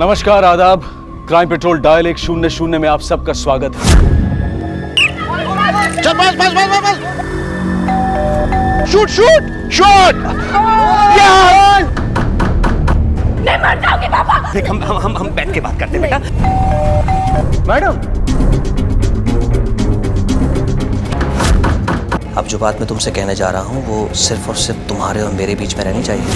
नमस्कार, आदाब। Crime petrol dial 100 में आप सबका स्वागत है। चल बस बस बस बस बस। Shoot shoot shoot. नहीं मर जाओगे पापा। देख हम बैठ के बात करते हैं बेटा। मैडम, अब जो बात मैं तुमसे कहने जा रहा हूँ वो सिर्फ और सिर्फ तुम्हारे और मेरे बीच में रहनी चाहिए।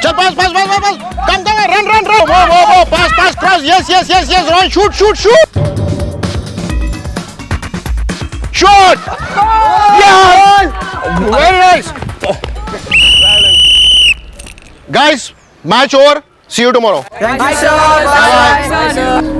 चल बस बस बस बस। Come come run run run. वो pass pass cross. Yes yes yes yes run. Shoot shoot shoot shoot. Very nice guys, match over. See you tomorrow. Thank you sir. Bye.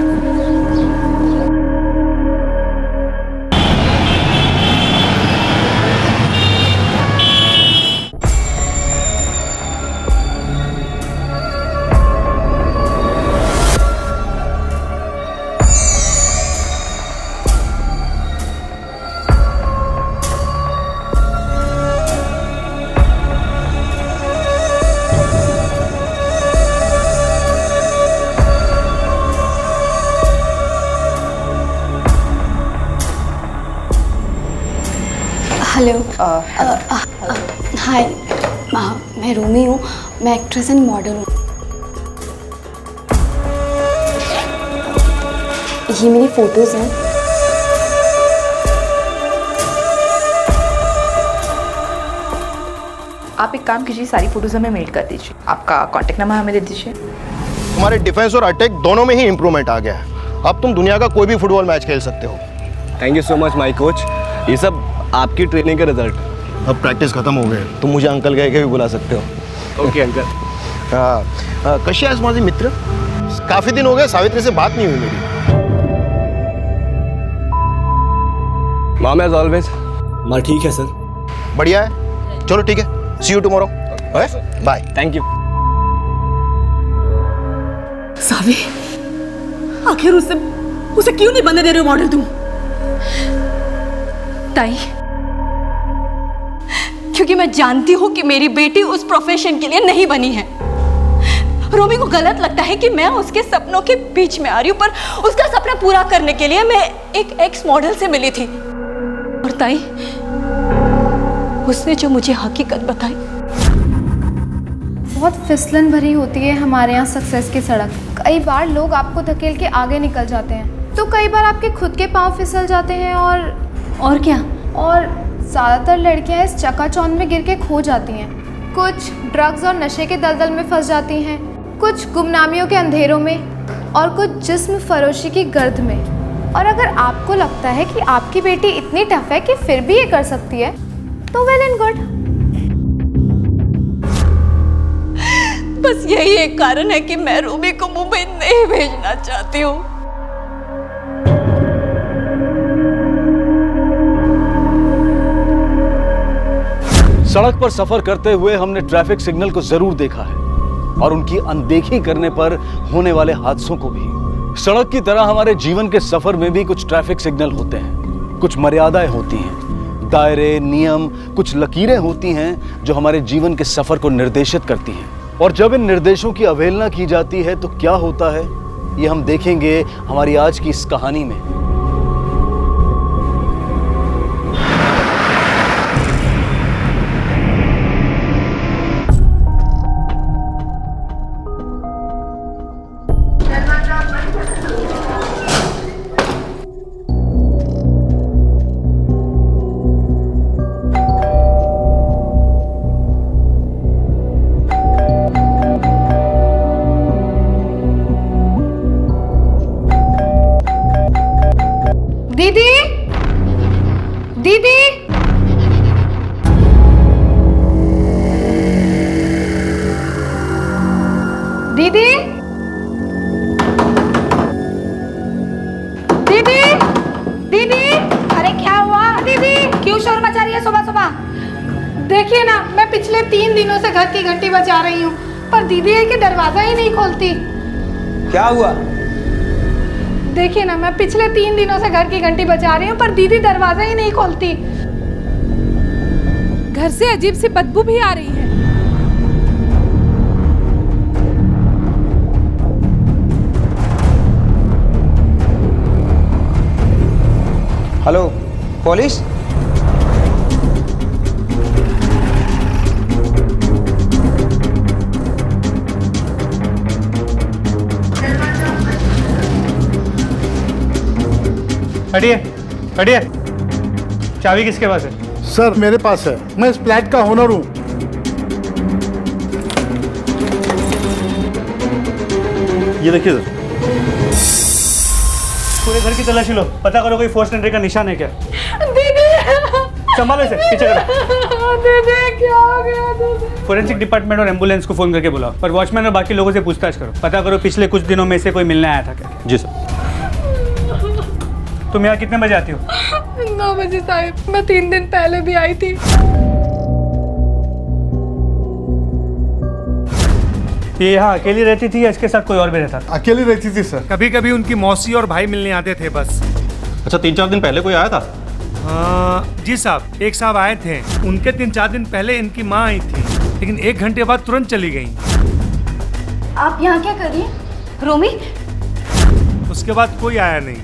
Hello. Hi, मैं रूमी हूँ। मैं actress and model हूँ। ये मेरी photos हैं। आप एक काम कीजिए, सारी फोटोज हमें मेल कर दीजिए। आपका कांटेक्ट नंबर हमें दे दीजिए। तुम्हारे डिफेंस और अटैक दोनों में ही इंप्रूवमेंट आ गया है। अब तुम दुनिया का कोई भी फुटबॉल मैच खेल सकते हो। Thank you so much my coach. ये सब आपकी ट्रेनिंग का रिजल्ट। अब प्रैक्टिस खत्म हो गई, तुम मुझे अंकल कह के भी बुला सकते हो। Okay uncle. कशी आहेस माझे मित्र? काफी दिन हो गए, सावित्री से बात नहीं हुई मेरी। Mom as always. माँ ठीक है सर। बढ़िया है, चलो ठीक है, see you tomorrow. Bye. Thank you. Saavi, आखिर उसे क्यों नहीं बनने दे रहे हो मॉडल तुम? ताई, क्योंकि मैं जानती हूँ कि मेरी बेटी उस प्रोफेशन के लिए नहीं बनी है। रोमी को गलत लगता है कि मैं उसके सपनों के बीच में आ रही हूँ, पर उसका सपना पूरा करने के लिए मैं एक एक्स मॉडल से मिली थी। और ताई, उसने जो मुझे हकीकत बताई। बहुत फिसलन भरी होती है हमारे यहाँ सक्सेस की सड़क। कई बार लोग आपको धकेल के आगे निकल जाते हैं, तो कई बार आपके खुद के पाँव फिसल जाते हैं। और क्या? और ज़्यादातर लड़कियाँ इस चकाचौंध में गिर के खो जाती हैं। कुछ ड्रग्स और नशे के दलदल में फंस जाती हैं, कुछ गुमनामियों के अंधेरों में, और कुछ जिस्म फरोशी की गर्द में। और अगर आपको लगता है कि आपकी बेटी इतनी टफ है कि फिर भी ये कर सकती है, तो वेल एंड गुड। बस यही एक कारण है कि मैं रूमी को मुंबई नहीं भेजना चाहती हूँ। सड़क पर सफर करते हुए हमने ट्रैफिक सिग्नल को जरूर देखा है और उनकी अनदेखी करने पर होने वाले हादसों को भी। सड़क की तरह हमारे जीवन के सफर में भी कुछ ट्रैफिक सिग्नल होते हैं, कुछ मर्यादाएं होती हैं, दायरे, नियम, कुछ लकीरें होती हैं जो हमारे जीवन के सफर को निर्देशित करती हैं। और जब इन निर्देशों की अवहेलना की जाती है तो क्या होता है, ये हम देखेंगे हमारी आज की इस कहानी में। दीदी, दीदी, दीदी, दीदी, दीदी, अरे क्या हुआ दीदी? क्यों शोर मचा रही है सुबह सुबह? देखिए ना, मैं पिछले 3 दिनों से घर की घंटी बजा रही हूँ, पर दीदी है कि दरवाजा ही नहीं खोलती। क्या हुआ? देखिए ना, मैं पिछले 3 दिनों से घर की घंटी बजा रही हूँ, पर दीदी दरवाजा ही नहीं खोलती। घर से अजीब सी बदबू भी आ रही है। Hello, police? हटिए, हटिए। चाबी किसके पास है? सर मेरे पास है, मैं इस फ्लैट का ओनर हूँ। ये देखिए सर। पूरे घर की तलाशी लो, पता करो कोई फोर्स एंट्री का निशान है क्या। दीदी, संभालो इसे, पीछे करो। दीदी क्या हो गया दीदी? फोरेंसिक डिपार्टमेंट और एम्बुलेंस को फोन करके बुलाओ और वॉचमैन और बाकी लोगों से पूछताछ करो। पता करो पिछले कुछ दिनों में से कोई मिलने आया था क्या। जी सर। तुम यहाँ कितने बजे आती हो? 9 बजे साहब, मैं 3 दिन पहले भी आई थी। ये यहाँ अकेली रहती थी या इसके साथ कोई और भी रहता था? अकेली रहती थी सर। कभी कभी उनकी मौसी और भाई मिलने आते थे बस। अच्छा, 3-4 दिन पहले कोई आया था? जी साहब, एक साहब आए थे। उनके 3-4 दिन पहले इनकी माँ आई थी, लेकिन 1 घंटे बाद तुरंत चली गई। आप यहाँ क्या कर रही हैं? रोमी? उसके बाद कोई आया नहीं।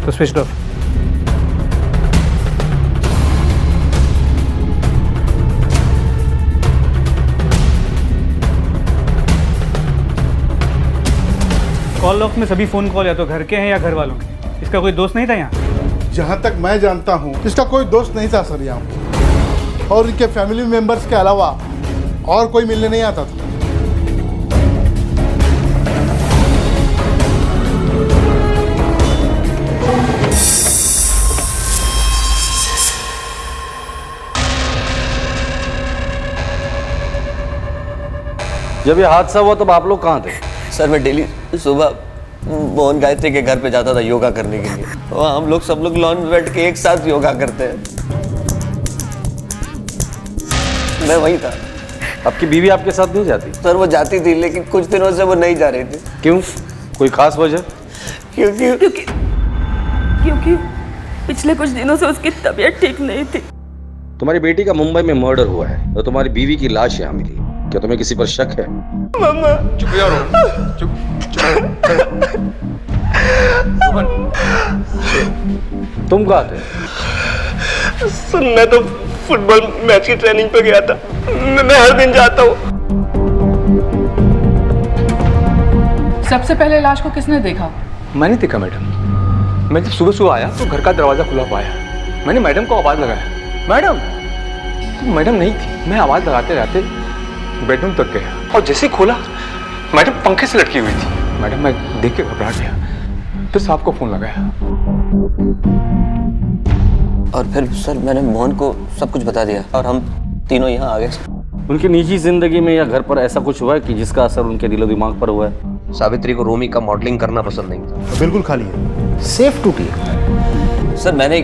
तो स्विच ऑफ। कॉल लॉक में सभी फोन कॉल या तो घर के हैं या घर वालों के। इसका कोई दोस्त नहीं था यहाँ? जहाँ तक मैं जानता हूँ इसका कोई दोस्त नहीं था सर यहाँ, और इनके फैमिली मेंबर्स के अलावा और कोई मिलने नहीं आता था। जब ये हादसा हुआ तब आप लोग कहाँ थे? सर मैं डेली सुबह मोहन गायत्री के घर पे जाता था योगा करने के लिए। वहाँ हम लोग सब लोग लॉन में बैठ के एक साथ योगा करते हैं। मैं वही था। आपकी बीवी आपके साथ नहीं जाती? सर वो जाती थी, लेकिन कुछ दिनों से वो नहीं जा रही थी। क्यों? कोई खास वजह? क्योंकि पिछले कुछ दिनों से उसकी तबीयत ठीक नहीं थी। तुम्हारी बेटी का मुंबई में मर्डर हुआ है और तुम्हारी बीवी की लाश यहाँ मिली। क्या तुम्हें किसी पर शक है? मामा चुप यारो, चुप। तुम कहाँ थे? सर मैं तो फुटबॉल मैच की ट्रेनिंग पे गया था। मैं हर दिन जाता हूँ। सबसे पहले लाश को किसने देखा? मैंने देखा मैडम। मैं जब सुबह सुबह आया तो घर का दरवाजा खुला पाया। मैंने मैडम को आवाज लगाया, मैडम। तो मैडम नहीं थी। मैं आवाज लगाते लगाते बेडरूम तक गया और जैसे ही खोला मैडम पंखे से लटकी हुई थी। मैडम मैं देख के घबरा गया, फिर साहब को फोन लगाया। और फिर सर मैंने मोहन को सब कुछ बता दिया और हम तीनों यहाँ आ गए। उनकी निजी जिंदगी में या घर पर ऐसा कुछ हुआ है कि जिसका असर उनके दिलो दिमाग पर हुआ है? सावित्री को रोमी का मॉडलिंग करना पसंद नहीं था। बिल्कुल खाली है। सेफ टूटी है? सर मैंने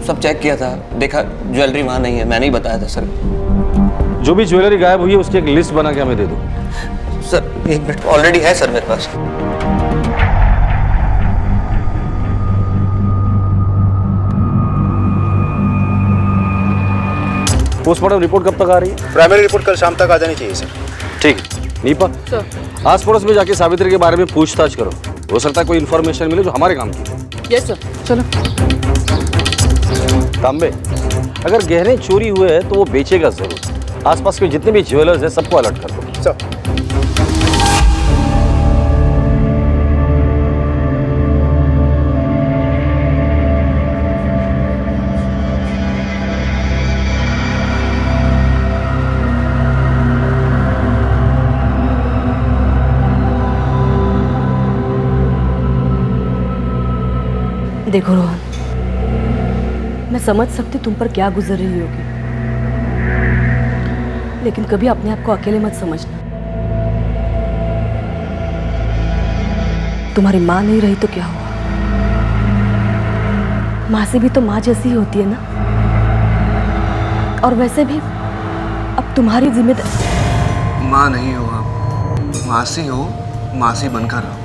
सब चेक किया था, देखा ज्वेलरी वहाँ नहीं है। मैंने ही बताया था सर। जो भी ज्वेलरी गायब हुई है उसकी एक लिस्ट बना के हमें दे दो। सर 1 मिनट ऑलरेडी है सर मेरे पास। पोस्टमार्टम रिपोर्ट कब तक आ रही है? प्राइमरी रिपोर्ट कल शाम तक आ जानी चाहिए सर। ठीक है। नीपा, आस पड़ोस में जाके सावित्री के बारे में पूछताछ करो। हो सकता है कोई इन्फॉर्मेशन मिले जो हमारे काम की हो। Yes sir. चलो। तांबे, अगर गहने चोरी हुए हैं तो वो बेचेगा जरूर। आसपास के जितने भी ज्वेलर्स हैं सबको अलर्ट कर दो। सर देखो रोहन, मैं समझ सकती तुम पर क्या गुजर रही होगी, लेकिन कभी अपने आप को अकेले मत समझना। तुम्हारी माँ नहीं रही तो क्या हुआ? माँ से भी तो माँ जैसी ही होती है ना। और वैसे भी अब तुम्हारी जिम्मेदारी। माँ नहीं हो आप, मासी हो, मासी बनकर रहो।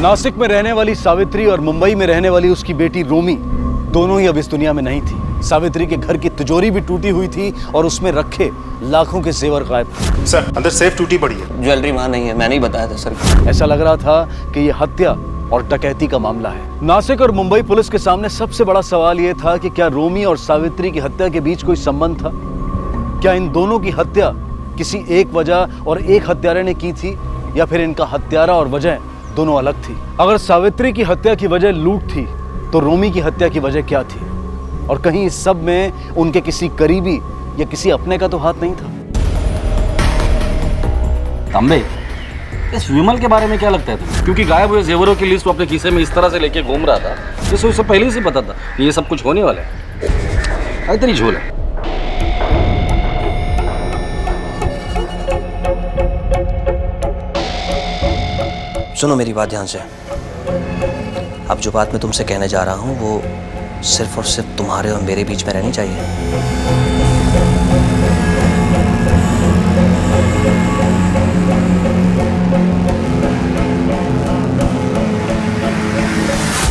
नासिक में रहने वाली सावित्री और मुंबई में रहने वाली उसकी बेटी रोमी दोनों ही अब इस दुनिया में नहीं थी। सावित्री के घर की तिजोरी भी टूटी हुई थी और उसमें रखे लाखों के जेवर गायब थे। सर अंदर सेफ टूटी पड़ी है। ज्वेलरी वहाँ नहीं है, मैंने ही बताया था सर। ऐसा लग रहा था कि यह हत्या और डकैती का मामला है। नासिक और मुंबई पुलिस के सामने सबसे बड़ा सवाल यह था कि क्या रोमी और सावित्री की हत्या के बीच कोई संबंध था? क्या इन दोनों की हत्या किसी एक वजह और एक हत्यारे ने की थी, या फिर इनका हत्यारा और वजह दोनों अलग थी? अगर सावित्री की हत्या की वजह लूट थी तो रोमी की हत्या की वजह क्या थी? और कहीं इस सब में उनके किसी करीबी या किसी अपने का तो हाथ नहीं था? तांबे, इस विमल के बारे में क्या लगता है तुम्हें? क्योंकि गायब हुए जेवरों की लिस्ट वो अपने खीसे में इस तरह से लेके घूम रहा था, जिससे उसे पहले से पता था कि ये सब कुछ होने वाला है। इतनी झोल है। सुनो मेरी बात ध्यान से। अब जो बात मैं तुमसे कहने जा रहा हूँ वो सिर्फ और सिर्फ तुम्हारे और मेरे बीच में रहनी चाहिए।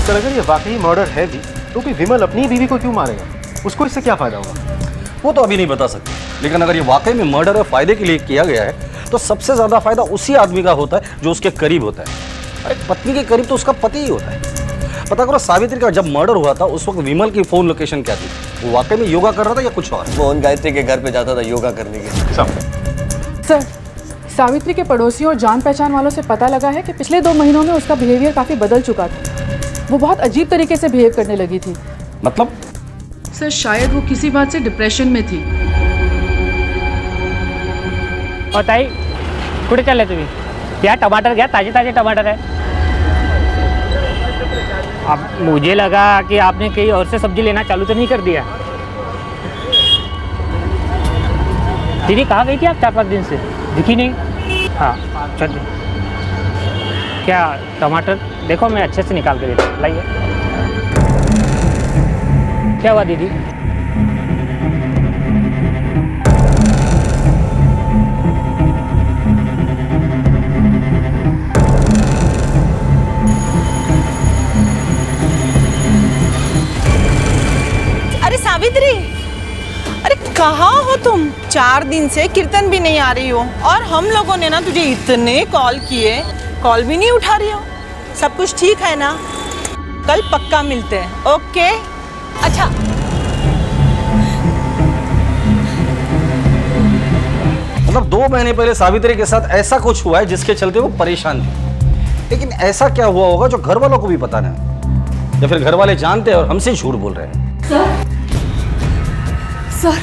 सर अगर ये वाकई मर्डर है भी तो कोई विमल अपनी बीवी को क्यों मारेगा? उसको इससे क्या फायदा होगा? वो तो अभी नहीं बता सकते, लेकिन अगर ये वाकई में मर्डर है, फायदे के लिए किया गया है, तो सबसे ज्यादा फायदा उसी आदमी का होता है जो उसके करीब होता है। अरे पत्नी के करीब तो उसका पति ही होता है। पता करो सावित्री का जब मर्डर हुआ था उस वक्त विमल की फोन लोकेशन क्या थी? वो वाकई में योगा कर रहा था या कुछ और? मोहन गायत्री के घर पे जाता था योगा करने के लिए। सर, सावित्री के पड़ोसियों और जान पहचान वालों से पता लगा है कि पिछले 2 महीनों में उसका बिहेवियर काफी बदल चुका था। वो बहुत अजीब तरीके से बिहेव करने लगी थी। मतलब? सर शायद वो किसी बात से डिप्रेशन में थी। और ताई कुठे चालले तुम्ही? क्या टमाटर घ्या, ताजे ताजे टमाटर है। अब मुझे लगा कि आपने कहीं और से सब्जी लेना चालू तो नहीं कर दिया। दीदी कहाँ गई थी आप 4-5 दिन से? दिखी नहीं। हाँ चलिए। क्या टमाटर देखो मैं अच्छे से निकाल के देता हूँ, लाइए। क्या हुआ दीदी? सावित्री, अरे कहाँ हो तुम? 4 दिन से कीर्तन भी नहीं आ रही हो और हम लोगों ने ना तुझे इतने कॉल किए, कॉल भी नहीं उठा रही हो। सब कुछ ठीक है ना? कल पक्का मिलते हैं, ओके? अच्छा मतलब 2 महीने पहले सावित्री के साथ ऐसा कुछ हुआ है जिसके चलते वो परेशान थी, लेकिन ऐसा क्या हुआ होगा जो घर वालों को भी पता नहीं, या फिर घर वाले जानते हैं और हमसे झूठ बोल रहे हैं? सर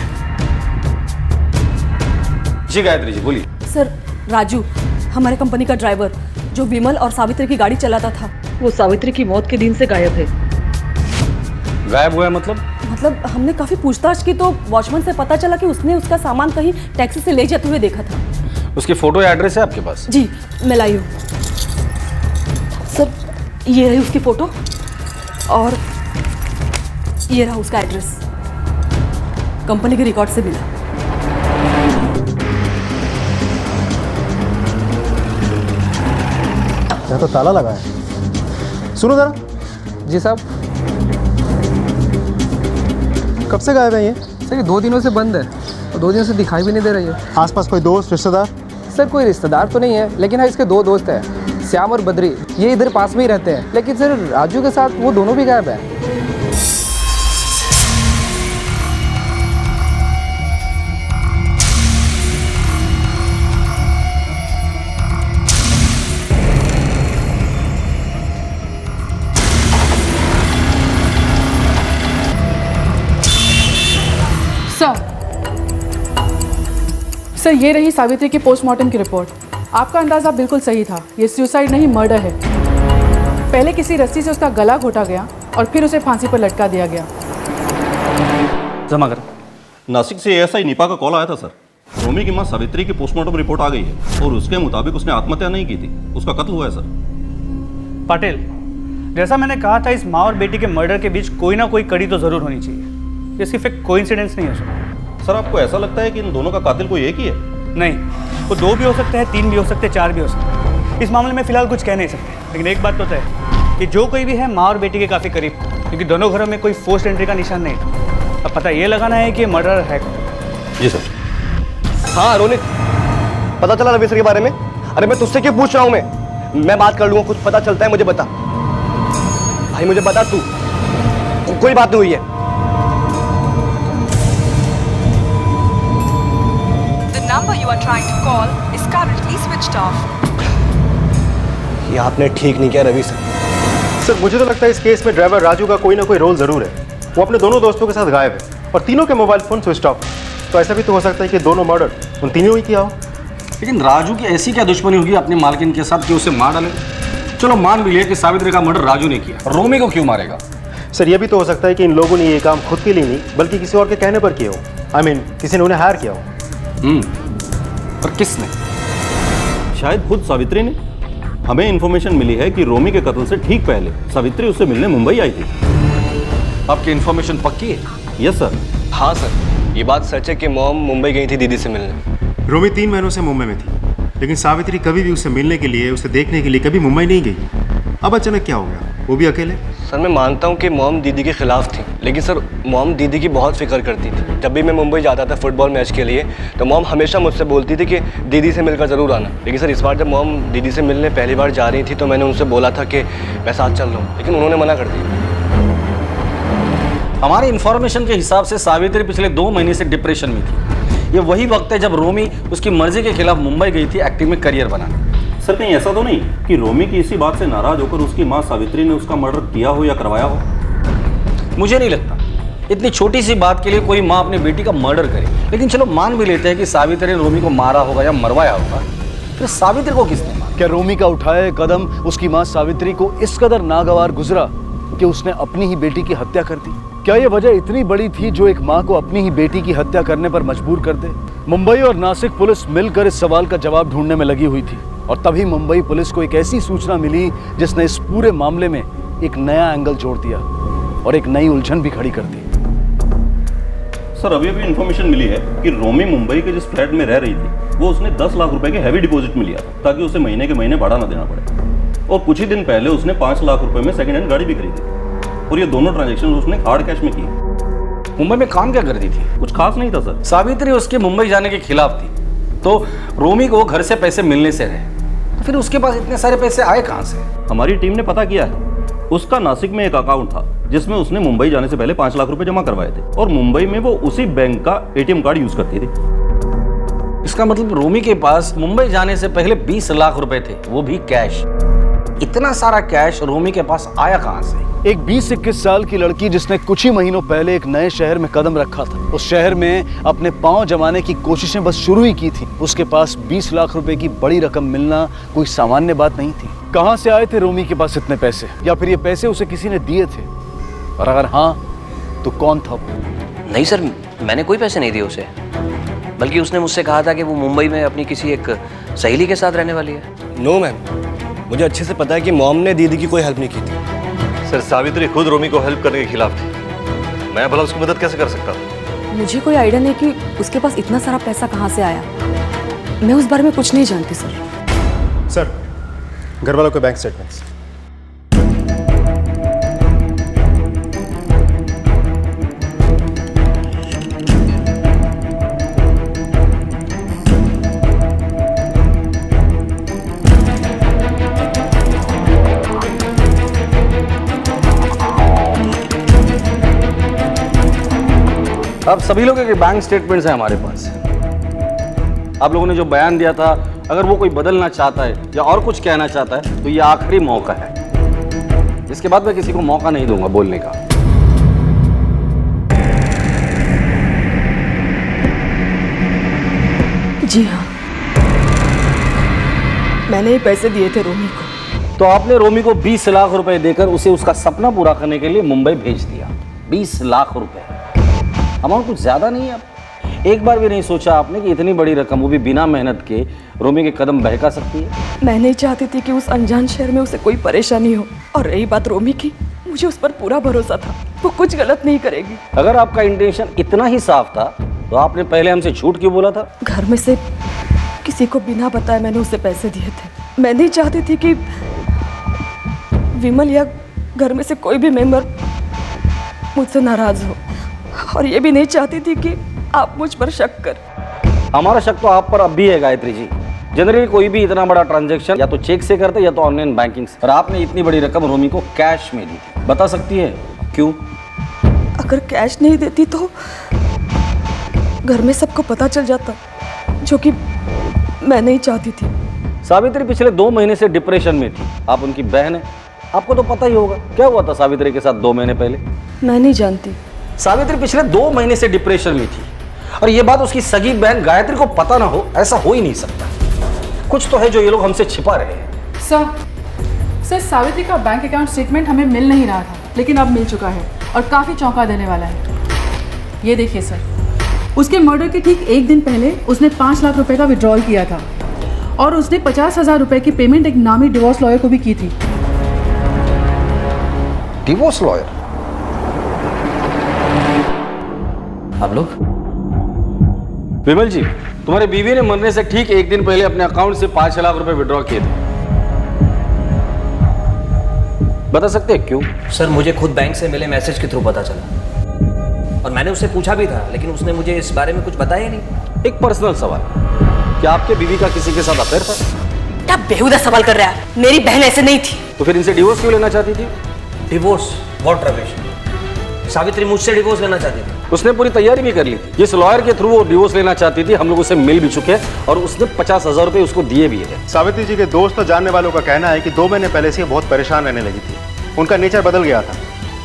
जी गायत्री जी बोलिए। सर राजू हमारे कंपनी का ड्राइवर जो विमल और सावित्री की गाड़ी चलाता था, वो सावित्री की मौत के दिन से गायब है। गायब हुआ है मतलब? मतलब हमने काफी पूछताछ की तो वॉचमैन से पता चला कि उसने उसका सामान कहीं टैक्सी से ले जाते हुए देखा था। उसकी फोटो या एड्रेस है आपके पास? जी मैं लाई हूँ। सर ये रही उसकी फोटो और ये रहा उसका एड्रेस, कंपनी के रिकॉर्ड से मिला। यहाँ तो ताला लगा है। सुनो जरा। जी साहब। कब से गायब है ये? सर ये 2 दिनों से बंद है और 2 दिनों से दिखाई भी नहीं दे रही है। आसपास कोई दोस्त रिश्तेदार? सर कोई रिश्तेदार तो नहीं है, लेकिन हाँ इसके 2 दोस्त हैं, श्याम और बद्री। ये इधर पास में ही रहते हैं, लेकिन सर राजू के साथ वो दोनों भी गायब है। सर ये रही सावित्री की पोस्टमार्टम की रिपोर्ट। आपका अंदाज़ा बिल्कुल सही था, ये सुसाइड नहीं मर्डर है। पहले किसी रस्सी से उसका गला घोटा गया, और फिर उसे फांसी पर लटका दिया गया। जमा कर। नासिक से एएसआई निपा का कॉल आया था सर। रोमी की मां सावित्री की पोस्टमार्टम रिपोर्ट आ गई है और उसके मुताबिक उसने आत्महत्या नहीं की थी, उसका कत्ल हुआ है सर। पाटिल, जैसा मैंने कहा था, इस माँ और बेटी के मर्डर के बीच कोई ना कोई कड़ी तो जरूर होनी चाहिए। ये सिर्फ एक कोइंसिडेंस नहीं है सर। आपको ऐसा लगता है कि इन दोनों का कातिल कोई एक ही है? नहीं, वो 2 भी हो सकते हैं, 3 भी हो सकते हैं, 4 भी हो सकते हैं। इस मामले में फिलहाल कुछ कह नहीं सकते, लेकिन एक बात तो तय है कि जो कोई भी है माँ और बेटी के काफ़ी करीब, क्योंकि दोनों घरों में कोई फोर्स्ड एंट्री का निशान नहीं था। अब पता ये लगाना है कि मर्डर है कौन। जी सर। हाँ रोनित, पता चला रवि सर के बारे में? अरे मैं तुझसे क्यों पूछ रहा हूँ? मैं बात कर लूँगा, कुछ पता चलता है मुझे बता भाई, मुझे बता तू, कोई बात नहीं हुई है। The number you are trying to call is currently switched off. ये आपने ठीक नहीं किया रवि सर। सर मुझे तो लगता है इस केस में ड्राइवर राजू का कोई ना कोई रोल जरूर है। वो अपने दोनों दोस्तों के साथ गायब है और तीनों के मोबाइल फोन स्विच ऑफ। तो ऐसा भी तो हो सकता है कि दोनों मर्डर उन तीनों ही किया हो। लेकिन राजू की ऐसी क्या दुश्मनी होगी अपनी मालकिन के साथ कि उसे मार डाले? चलो मान भी लिया कि सावित्री का मर्डर राजू ने किया, रोमी को क्यों मारेगा? सर ये भी तो हो सकता है कि इन लोगों ने ये काम खुद के लिए नहीं बल्कि किसी और के कहने पर किया हो। I mean, किसी ने उन्हें हायर किया हो। पर किसने? शायद खुद सावित्री ने। हमें इन्फॉर्मेशन मिली है कि रोमी के कत्ल से ठीक पहले सावित्री उससे मिलने मुंबई आई थी। आपकी इन्फॉर्मेशन पक्की है? Yes sir. हाँ सर, ये बात सच है कि मॉम मुंबई गई थी दीदी से मिलने। रोमी 3 महीनों से मुंबई में थी, लेकिन सावित्री कभी भी उससे मिलने के लिए, उसे देखने के लिए कभी मुंबई नहीं गई। अब अचानक क्या हो गया, वो भी अकेले? सर मैं मानता हूँ कि मॉम दीदी के खिलाफ थी, लेकिन सर मॉम दीदी की बहुत फिक्र करती थी। जब भी मैं मुंबई जाता था फुटबॉल मैच के लिए तो मॉम हमेशा मुझसे बोलती थी कि दीदी से मिलकर ज़रूर आना। लेकिन सर इस बार जब मॉम दीदी से मिलने पहली बार जा रही थी तो मैंने उनसे बोला था कि मैं साथ चल रहा हूँ, लेकिन उन्होंने मना कर दिया। हमारे इन्फॉर्मेशन के हिसाब से सावित्री पिछले 2 महीने से डिप्रेशन में थी। ये वही वक्त है जब रोमी उसकी मर्जी के खिलाफ मुंबई गई थी एक्टिंग में करियर बनाने। सर कहीं ऐसा तो नहीं कि रोमी की इसी बात से नाराज होकर उसकी मां सावित्री ने उसका मर्डर किया हो या करवाया हो? मुझे नहीं लगता इतनी छोटी सी बात के लिए कोई माँ अपनी बेटी का मर्डर करे। लेकिन चलो मान भी लेते हैं कि सावित्री ने रोमी को मारा होगा या मरवाया होगा, फिर सावित्री को किसने मारा? क्या रोमी का उठाए कदम उसकी मां सावित्री को इस कदर नागवार गुजरा कि उसने अपनी ही बेटी की हत्या कर दी? क्या ये वजह इतनी बड़ी थी जो एक मां को अपनी ही बेटी की हत्या करने पर मजबूर कर दे? मुंबई और नासिक पुलिस मिलकर इस सवाल का जवाब ढूंढने में लगी हुई थी और तभी मुंबई पुलिस को एक ऐसी सूचना मिली जिसने इस पूरे मामले में एक नया एंगल जोड़ दिया और एक नई उलझन भी खड़ी कर दी। सर अभी अभी इन्फॉर्मेशन मिली है कि रोमी मुंबई के जिस फ्लैट में रह रही थी वो उसने 10 लाख रुपए के हैवी डिपॉजिट में लिया था ताकि उसे महीने के महीने भाड़ा ना देना पड़े। और कुछ ही दिन पहले उसने 5 लाख रुपए में सेकंड हैंड गाड़ी भी खरीदी और ये दोनों ट्रांजैक्शन उसने हार्ड कैश में किए। मुंबई में काम क्या कर रही थी? कुछ खास नहीं था सर। सावित्री उसके मुंबई जाने के खिलाफ थी तो रोमी को घर से पैसे मिलने से रहे, तो फिर उसके पास इतने सारे पैसे आए कहाँ से? हमारी टीम ने पता किया है, उसका नासिक में एक अकाउंट था जिसमें उसने मुंबई जाने से पहले 5 लाख रुपए जमा करवाए थे और मुंबई में वो उसी बैंक का एटीएम कार्ड यूज करती थी। इसका मतलब रोमी के पास मुंबई जाने से पहले 20 लाख रुपए थे, वो भी कैश। इतना सारा कैश रोमी के पास आया कहां से? एक 20-21 साल की लड़की जिसने कुछ ही महीनों पहले एक नए शहर में कदम रखा था, उस शहर में अपने पांव जमाने की कोशिशें बस शुरू ही की थी, उसके पास 20 लाख रुपए की बड़ी रकम मिलना कोई सामान्य बात नहीं थी। कहां से आए थे रोमी के पास इतने पैसे, या फिर ये पैसे उसे किसी ने दिए थे, और अगर हाँ तो कौन था? नहीं सर, मैंने कोई पैसे नहीं दिए उसे, बल्कि उसने मुझसे कहा था कि वो मुंबई में अपनी किसी एक सहेली के साथ रहने वाली है। नो मैम, मुझे अच्छे से पता है कि मॉम ने दीदी की कोई हेल्प नहीं की थी। सर सावित्री खुद रोमी को हेल्प करने के खिलाफ थी, मैं भला उसकी मदद कैसे कर सकता था? मुझे कोई आइडिया नहीं कि उसके पास इतना सारा पैसा कहाँ से आया। मैं उस बारे में कुछ नहीं जानती सर। सर घर वालों के बैंक स्टेटमेंट्स। अब सभी लोगों के बैंक स्टेटमेंट्स हैं हमारे पास। आप लोगों ने जो बयान दिया था, अगर वो कोई बदलना चाहता है या और कुछ कहना चाहता है तो ये आखिरी मौका है। इसके बाद मैं किसी को मौका नहीं दूंगा बोलने का। जी हाँ, मैंने ये पैसे दिए थे रोमी को। तो आपने रोमी को 20 लाख रुपए देकर उसे उसका सपना पूरा करने के लिए मुंबई भेज दिया। 20 लाख रुपए, अमाउंट कुछ ज्यादा नहीं है। अब एक बार भी नहीं सोचा आपने कि इतनी बड़ी रकम, वो भी बिना मेहनत के, रोमी के कदम बहका सकती है? मैं नहीं चाहती थी कि उस अनजान शहर में उसे कोई परेशानी हो। और रही बात रोमी की, मुझे उस पर पूरा भरोसा था, वो कुछ गलत नहीं करेगी। अगर आपका इंटेंशन इतना ही साफ था तो आपने पहले हमसे झूठ क्यों बोला था? घर में से किसी को बिना बताए मैंने उसे पैसे दिए थे। मैं नहीं चाहती थी कि विमल या घर में से कोई भी मेंबर मुझसे नाराज हो, और ये भी नहीं चाहती थी कि आप मुझ पर शक कर। हमारा शक तो आप पर अब भी है गायत्री जी। जनरली कोई भी इतना बड़ा ट्रांजैक्शन या तो चेक से करते या तो ऑनलाइन बैंकिंग से, और आपने इतनी बड़ी रकम रोमी को कैश में दी थी। बता सकती है क्यों? अगर कैश नहीं देती तो घर में सबको पता चल जाता, जो कि मैं नहीं चाहती थी। सावित्री पिछले 2 महीने से डिप्रेशन में थी। आप उनकी बहन है, आपको तो पता ही होगा क्या हुआ था सावित्री के साथ 2 महीने पहले। मैं नहीं जानती। सावित्री पिछले 2 महीने से डिप्रेशन में थी, और ये बात उसकी सगी बहन गायत्री को पता ना हो, ऐसा हो ही नहीं सकता। कुछ तो है जो ये लोग हमसे छिपा रहे हैं। सर सावित्री का बैंक अकाउंट स्टेटमेंट हमें मिल नहीं रहा था, लेकिन अब मिल चुका है और काफ़ी चौंका देने वाला है। ये देखिए सर, उसके मर्डर के ठीक 1 दिन पहले उसने 5 लाख रुपए का विड्रॉल किया था, और उसने 50,000 रुपए की पेमेंट एक नामी डिवोर्स लॉयर को भी की थी। Divorce lawyer? आप लोग? विमल जी, तुम्हारे बीवी ने मरने से ठीक 1 दिन पहले अपने अकाउंट से 5 लाख रुपए विड्रॉ किए थे। बता सकते हैं क्यों? सर मुझे खुद बैंक से मिले मैसेज के थ्रू पता चला, और मैंने उससे पूछा भी था, लेकिन उसने मुझे इस बारे में कुछ बताया ही नहीं। एक पर्सनल सवाल, क्या आपके बीवी का किसी के साथ अफेयर था? क्या बेहुदा सवाल कर रहा है? मेरी बहन ऐसे नहीं थी। तो फिर इनसे डिवोर्स क्यों लेना चाहती थी? डिवोर्स? व्हाट रमेश? सावित्री मुझसे डिवोर्स लेना चाहती थी। उसने पूरी तैयारी भी कर ली थी। जिस लॉयर के थ्रू वो डिवोर्स लेना चाहती थी, हम लोग उसे मिल भी चुके हैं, और उसने 50,000 रुपए उसको दिए भी है। सावित्री जी के दोस्त और जानने वालों का कहना है कि 2 महीने पहले से बहुत परेशान रहने लगी थी। उनका नेचर बदल गया था,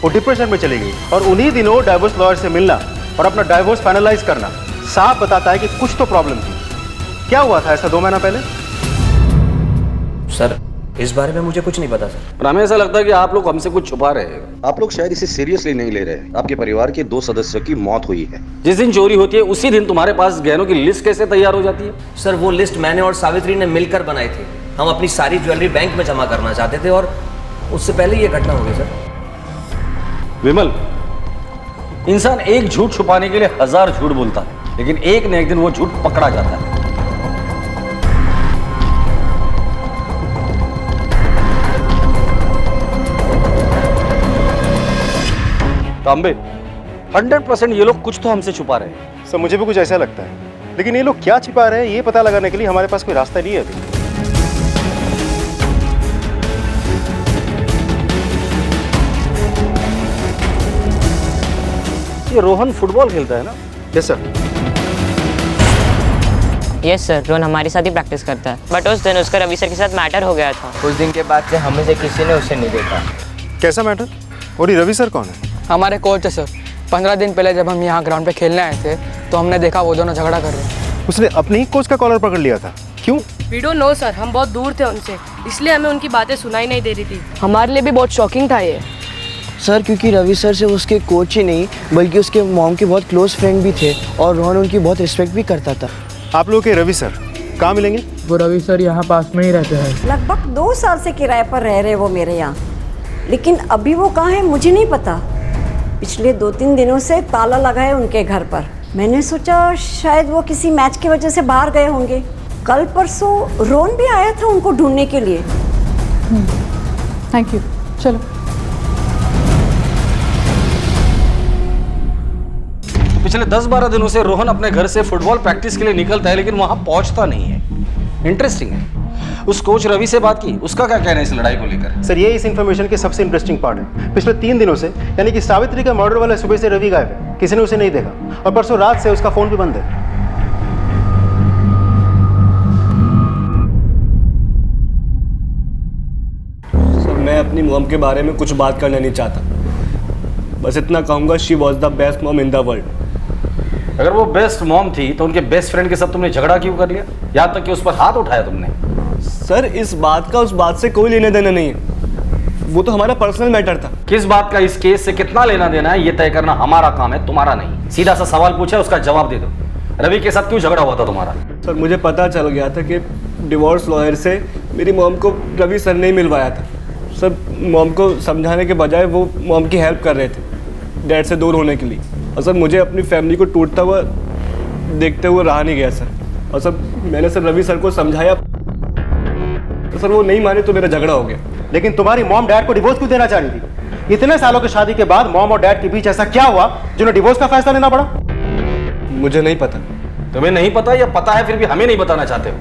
वो डिप्रेशन में चली गई, और उन्हीं दिनों डाइवोर्स लॉयर से मिलना और अपना डाइवोर्स फाइनलाइज करना साफ बताता है कि कुछ तो प्रॉब्लम थी। क्या हुआ था ऐसा 2 महीना पहले? सर इस बारे में मुझे कुछ नहीं पता सर। पर हमें ऐसा लगता है कि आप लोग हमसे कुछ छुपा रहे हैं। आप लोग शायद इसे सीरियसली नहीं ले रहे। आपके परिवार के 2 सदस्यों की मौत हुई है। जिस दिन चोरी होती है उसी दिन तुम्हारे पास गहनों की लिस्ट कैसे तैयार हो जाती है? सर वो लिस्ट मैंने और सावित्री ने मिलकर बनाई थी। हम अपनी सारी ज्वेलरी बैंक में जमा करना चाहते थे, और उससे पहले ये घटना हो गई सर। विमल, इंसान एक झूठ छुपाने के लिए 1000 झूठ बोलता है, लेकिन एक न एक दिन वो झूठ पकड़ा जाता है। तांबे, 100% ये लोग कुछ तो हमसे छुपा रहे हैं। सर मुझे भी कुछ ऐसा लगता है, लेकिन ये लोग क्या छिपा रहे हैं ये पता लगाने के लिए हमारे पास कोई रास्ता नहीं है अभी। ये रोहन फुटबॉल खेलता है ना? Yes sir. Yes sir, Rohan हमारे साथ ही प्रैक्टिस करता है, बट उस दिन उसका रवि सर के साथ मैटर हो गया था। उस दिन के बाद से हमें से किसी ने उसे नहीं देखा। कैसा मैटर? और ये रवि सर कौन है? हमारे कोच है सर। 15 दिन पहले जब हम यहाँ ग्राउंड पे खेलने आए थे तो हमने देखा वो दोनों झगड़ा कर रहे हैं। उसने अपने ही कोच का कॉलर पकड़ लिया था, क्यों? वी डोंट नो सर, हम बहुत दूर थे उनसे, इसलिए हमें उनकी बातें सुनाई नहीं दे रही थी। हमारे लिए भी बहुत शॉकिंग था ये सर, क्योंकि रवि सर से उसके कोच ही नहीं बल्कि उसके मॉम के बहुत क्लोज फ्रेंड भी थे, और रोहन उनकी बहुत रिस्पेक्ट भी करता था। आप लोग के रवि सर कहाँ मिलेंगे? वो रवि सर यहाँ पास में ही रहते हैं। लगभग 2 साल से किराए पर रह रहे वो मेरे यहाँ, लेकिन अभी वो कहाँ है मुझे नहीं पता। पिछले 2-3 दिनों से ताला लगा है उनके घर पर। मैंने सोचा शायद वो किसी मैच की वजह से बाहर गए होंगे। कल परसों रोहन भी आया था उनको ढूंढने के लिए। Thank you. चलो। पिछले 10-12 दिनों से रोहन अपने घर से फुटबॉल प्रैक्टिस के लिए निकलता है, लेकिन वहां पहुंचता नहीं है। इंटरेस्टिंग है। उस कोच रवि से बात की, उसका क्या कहना है इस लड़ाई को लेकर? सर ये इस इन्फॉर्मेशन के सबसे इंटरेस्टिंग पार्ट है। पिछले 3 दिनों से, यानी कि सावित्री का मर्डर वाले सुबह से रवि गायब है, किसी ने उसे नहीं देखा, और परसों रात से उसका फोन भी बंद है। सर मैं अपनी मॉम के बारे में कुछ बात करना नहीं चाहता, बस इतना कहूँगा, she was the best mom in the world. अगर वो बेस्ट मॉम थी तो उनके बेस्ट फ्रेंड के साथ तुमने झगड़ा क्यों कर लिया? यहाँ तक कि उस पर हाथ उठाया तुमने। सर इस बात का उस बात से कोई लेना देना नहीं है, वो तो हमारा पर्सनल मैटर था। किस बात का इस केस से कितना लेना देना है ये तय करना हमारा काम है, तुम्हारा नहीं। सीधा सा सवाल पूछा, उसका जवाब दे दो। रवि के साथ क्यों झगड़ा हुआ था तुम्हारा? सर मुझे पता चल गया था कि डिवोर्स लॉयर से मेरी मॉम को रवि सर ने ही मिलवाया था। सर मॉम को समझाने के बजाय वो मॉम की हेल्प कर रहे थे डैड से दूर होने के लिए। और सर मुझे अपनी फैमिली को टूटता हुआ देखते हुए रहा नहीं गया सर। और सर मैंने सर रवि सर को समझाया तो सर वो नहीं माने तो मेरा झगड़ा हो गया। लेकिन तुम्हारी मॉम डैड को डिवोर्स क्यों देना चाह रही थी? इतने सालों की शादी के बाद मॉम और डैड के बीच ऐसा क्या हुआ जिन्हें डिवोर्स का फैसला लेना पड़ा? मुझे नहीं पता। तुम्हें नहीं पता या पता है फिर भी हमें नहीं बताना चाहते हो?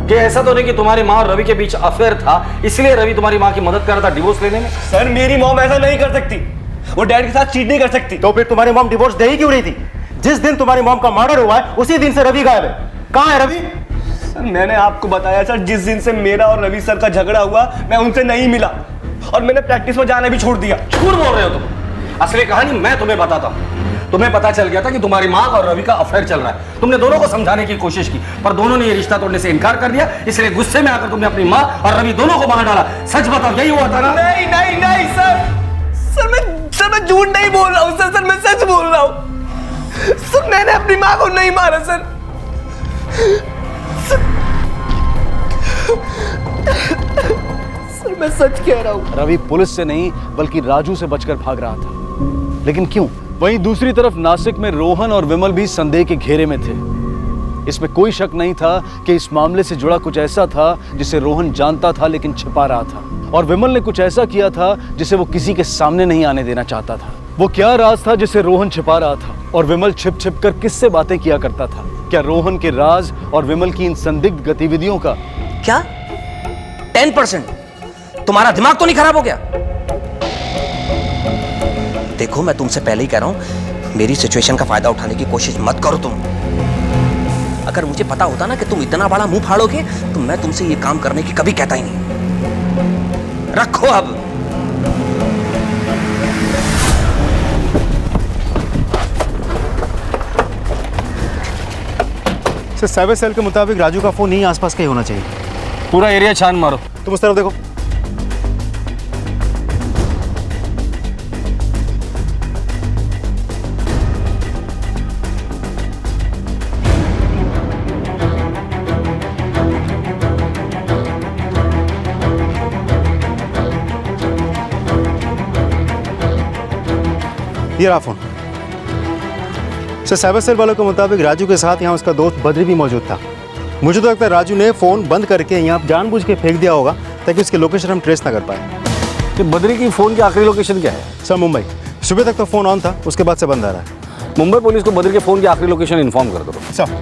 कि ऐसा तो नहीं कि तुम्हारी माँ और रवि के बीच अफेयर था इसलिए रवि तुम्हारी माँ की मदद कर रहा था डिवोर्स लेने में? सर मेरी मॉम ऐसा नहीं कर सकती, वो डैड के साथ चीट नहीं कर सकती। तो फिर तुम्हारी मॉम डिवोर्स दे ही क्यों रही थी? जिस दिन तुम्हारी मॉम का मर्डर हुआ है उसी दिन से रवि गायब है। कहाँ है रवि? सर मैंने आपको बताया सर, जिस दिन से मेरा और रवि सर का झगड़ा हुआ मैं उनसे नहीं मिला और मैंने प्रैक्टिस में जाना भी छोड़ दिया। झूठ बोल रहे हो तुम। असली कहानी मैं तुम्हें बताता हूँ। तुम्हें पता चल गया था कि तुम्हारी माँ और रवि का अफेयर चल रहा है। तुमने दोनों को समझाने की कोशिश की पर दोनों ने ये रिश्ता तोड़ने से इनकार कर दिया, इसलिए गुस्से में आकर तुमने अपनी माँ और रवि दोनों को मार डाला। सच बताओ यही हुआ था ना? नहीं नहीं नहीं सर मैं झूठ नहीं बोल रहा हूँ सर मैं सच बोल रहा हूँ सर। मैंने अपनी माँ को नहीं मारा सर। सर मैं सच कह रहा हूँ। रवि पुलिस से नहीं बल्कि राजू से बचकर भाग रहा था, लेकिन क्यों? वहीं दूसरी तरफ नासिक में रोहन और विमल भी संदेह के घेरे में थे। इसमें कोई शक नहीं था कि इस मामले से जुड़ा कुछ ऐसा था जिसे रोहन जानता था लेकिन छिपा रहा था, और विमल ने कुछ ऐसा किया था जिसे वो किसी के सामने नहीं आने देना चाहता था। वो क्या राज था जिसे रोहन छिपा रहा था और विमल छिप छिप कर किससे बातें किया करता था? क्या रोहन के राज और विमल की इन संदिग्ध गतिविधियों का क्या 10%? तुम्हारा दिमाग तो नहीं खराब हो गया? देखो मैं तुमसे पहले ही कह रहा हूं, मेरी सिचुएशन का फायदा उठाने की कोशिश मत करो तुम। अगर मुझे पता होता ना कि तुम इतना बड़ा मुंह फाड़ोगे तो मैं तुमसे ये काम करने की कभी कहता ही नहीं। रखो अब। सर साइबर सेल के मुताबिक राजू का फोन यहीं आसपास का ही होना चाहिए। पूरा एरिया छान मारो। तुम उस तरफ देखो। ये रहा फोन। सर साइबर सेल वालों के मुताबिक राजू के साथ यहाँ उसका दोस्त बद्री भी मौजूद था। मुझे तो लगता है राजू ने फ़ोन बंद करके यहाँ जानबूझ के फेंक दिया होगा ताकि उसकी लोकेशन हम ट्रेस ना कर पाए। कि बद्री की फ़ोन की आखिरी लोकेशन क्या है? सर मुंबई। सुबह तक तो फ़ोन ऑन था, उसके बाद से बंद आ रहा है। मुंबई पुलिस को बद्री के फ़ोन की आखिरी लोकेशन इन्फॉर्म कर दो। सर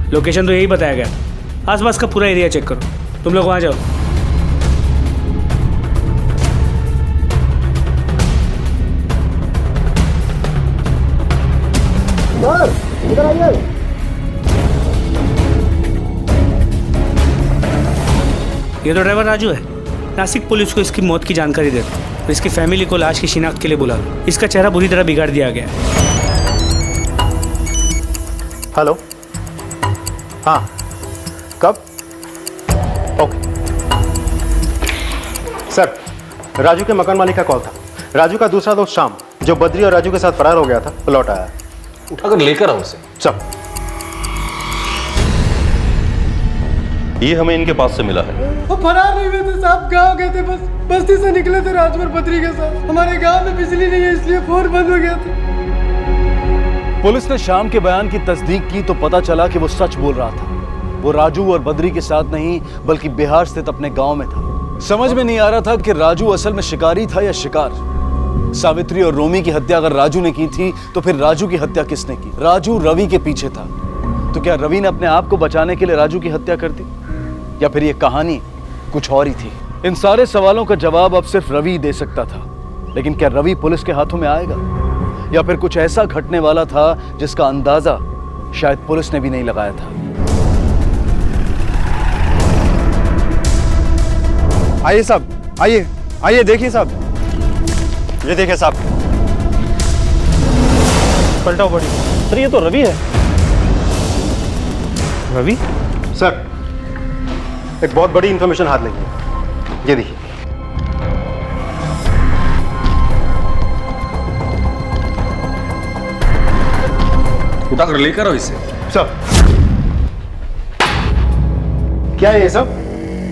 लोकेशन तो यही बताया गया था। आसपास का पूरा एरिया चेक करो। तुम लोग वहाँ जाओ। इधर आइए। ये तो ड्राइवर राजू है। नासिक पुलिस को इसकी मौत की जानकारी दे दो और इसकी फैमिली को लाश की शिनाख्त के लिए बुला लो। इसका चेहरा बुरी तरह बिगाड़ दिया गया है। हेलो। हाँ कब? ओके सर, राजू के मकान मालिक का कॉल था। राजू का दूसरा दोस्त श्याम जो बद्री और राजू के साथ फरार हो गया था वो लौट आया। उठाकर लेकर आओ उसे। चल। ये हमें इनके पास से मिला है। वो फरार नहीं हुए थे साहब, गाँव गए थे, बस बस्ती से निकले थे राजू और बद्री के साथ। हमारे गांव में बिजली नहीं है इसलिए फोन बंद हो गया था। पुलिस ने शाम के बयान की तस्दीक की तो पता चला कि वो सच बोल रहा था। वो राजू और बद्री के साथ नहीं बल्कि बिहार स्थित अपने गांव में था। समझ में नहीं आ रहा था कि राजू असल में शिकारी था या शिकार। सावित्री और रोमी की हत्या अगर राजू ने की थी तो फिर राजू की हत्या किसने की? राजू रवि के पीछे था तो क्या रवि ने अपने आप को बचाने के लिए राजू की हत्या कर दी या फिर ये कहानी कुछ और ही थी? इन सारे सवालों का जवाब अब सिर्फ रवि दे सकता था। लेकिन क्या रवि पुलिस के हाथों में आएगा या फिर कुछ ऐसा घटने वाला था जिसका अंदाजा शायद पुलिस ने भी नहीं लगाया था? आइए साहब, आइए आइए, देखिए साहब, ये देखिए साहब। पलटाओ बॉडी। सर ये तो रवि है। रवि? सर एक बहुत बड़ी इंफॉर्मेशन हाथ लगी है, ये देखिए। उठाकर लेकर आओ इसे। सर क्या है ये सब?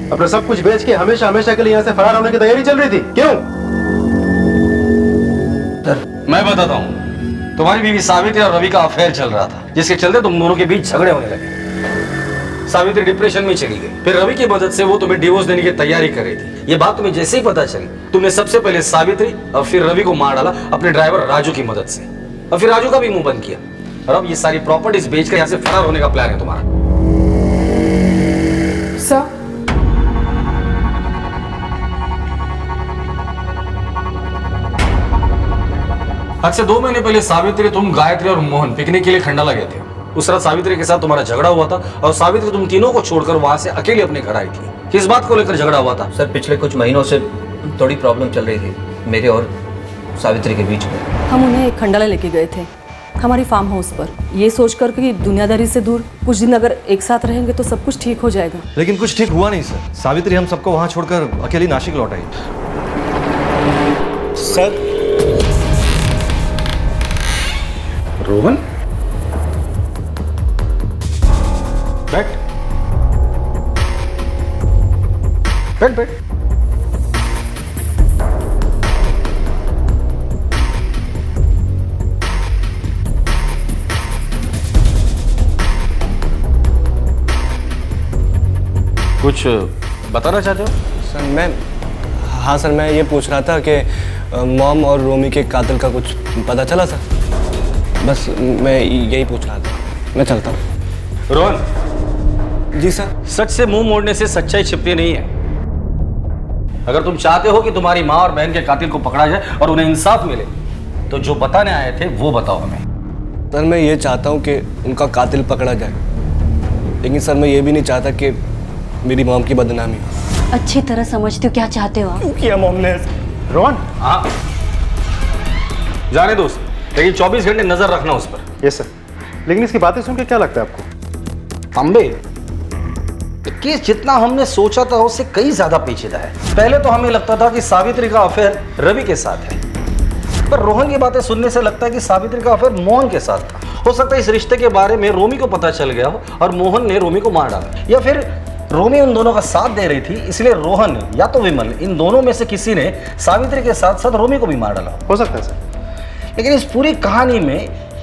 अपना सब कुछ बेच के हमेशा हमेशा के लिए यहाँ से फरार होने की तैयारी चल रही थी, क्यों? मैं बताता हूँ, तुम्हारी बीवी सावित्री और रवि का अफेयर चल रहा था, जिसके चलते तुम दोनों के बीच झगड़े होने लगे। सावित्री डिप्रेशन में चली गई, फिर रवि की मदद से वो तुम्हें डिवोर्स देने की तैयारी कर रही थी। ये बात तुम्हें जैसे ही पता चली, तुमने सबसे पहले सावित्री और फिर रवि को मार डाला अपने ड्राइवर राजू की मदद से, और फिर राजू का भी मुंह बंद किया। और अब ये सारी प्रॉपर्टीज बेचकर यहाँ से फरार होने का प्लान है तुम्हारा। सर आज से 2 महीने पहले सावित्री, तुम, गायत्री और मोहन पिकनिक के लिए खंडाला गए थे। उस रात सावित्री के साथ तुम्हारा झगड़ा हुआ था और सावित्री तुम तीनों को छोड़कर वहां से अकेले अपने घर आई थी। किस बात को लेकर झगड़ा हुआ था? सर पिछले कुछ महीनों से थोड़ी प्रॉब्लम चल रही थी मेरे और सावित्री के बीच में। हम उन्हें खंडाला लेके गए थे हमारी फार्म हाउस पर, ये सोचकर कि दुनियादारी से दूर कुछ दिन अगर एक साथ रहेंगे तो सब कुछ ठीक हो जाएगा। लेकिन कुछ ठीक हुआ नहीं सर। सावित्री हम सबको वहां छोड़कर अकेली नासिक लौट आई। सर रोहन, बैठ बैठ बैठ। कुछ बताना चाहते हो? हाँ सर, मैं ये पूछ रहा था कि मॉम और रोमी के कातिल का कुछ पता चला सर? बस मैं यही पूछ रहा था। मैं चलता हूँ। रोहन। जी सर। सच से मुंह मोड़ने से सच्चाई छिपती नहीं है। अगर तुम चाहते हो कि तुम्हारी माँ और बहन के कातिल को पकड़ा जाए और उन्हें इंसाफ मिले, तो जो बताने आए थे वो बताओ हमें। सर मैं ये चाहता हूँ कि उनका कातिल पकड़ा जाए, लेकिन सर मैं ये भी नहीं चाहता कि मेरी मॉम की बदनामी हो। अच्छी तरह समझते हो क्या चाहते हो आप? क्या मॉम ने? रोहन। हाँ जाने दोस्त, लेकिन 24 घंटे नजर रखना उस पर। Yes sir. लेकिन इसकी बातें सुन के क्या लगता है आपको? अंबे, केस जितना हमने सोचा था उससे कई ज्यादा पेचीदा है। पहले तो हमें लगता था कि सावित्री का अफेयर रवि के साथ है, पर रोहन की बातें सुनने से लगता है कि सावित्री का अफेयर मोहन के साथ था। हो सकता है इस रिश्ते के बारे में रोमी को पता चल गया हो और मोहन ने रोमी को मार डाला, या फिर रोमी उन दोनों का साथ दे रही थी, इसलिए रोहन या तो विमल, इन दोनों में से किसी ने सावित्री के साथ साथ रोमी को भी मार डाला। हो सकता है सर। लेकिन इस पूरी कहानी में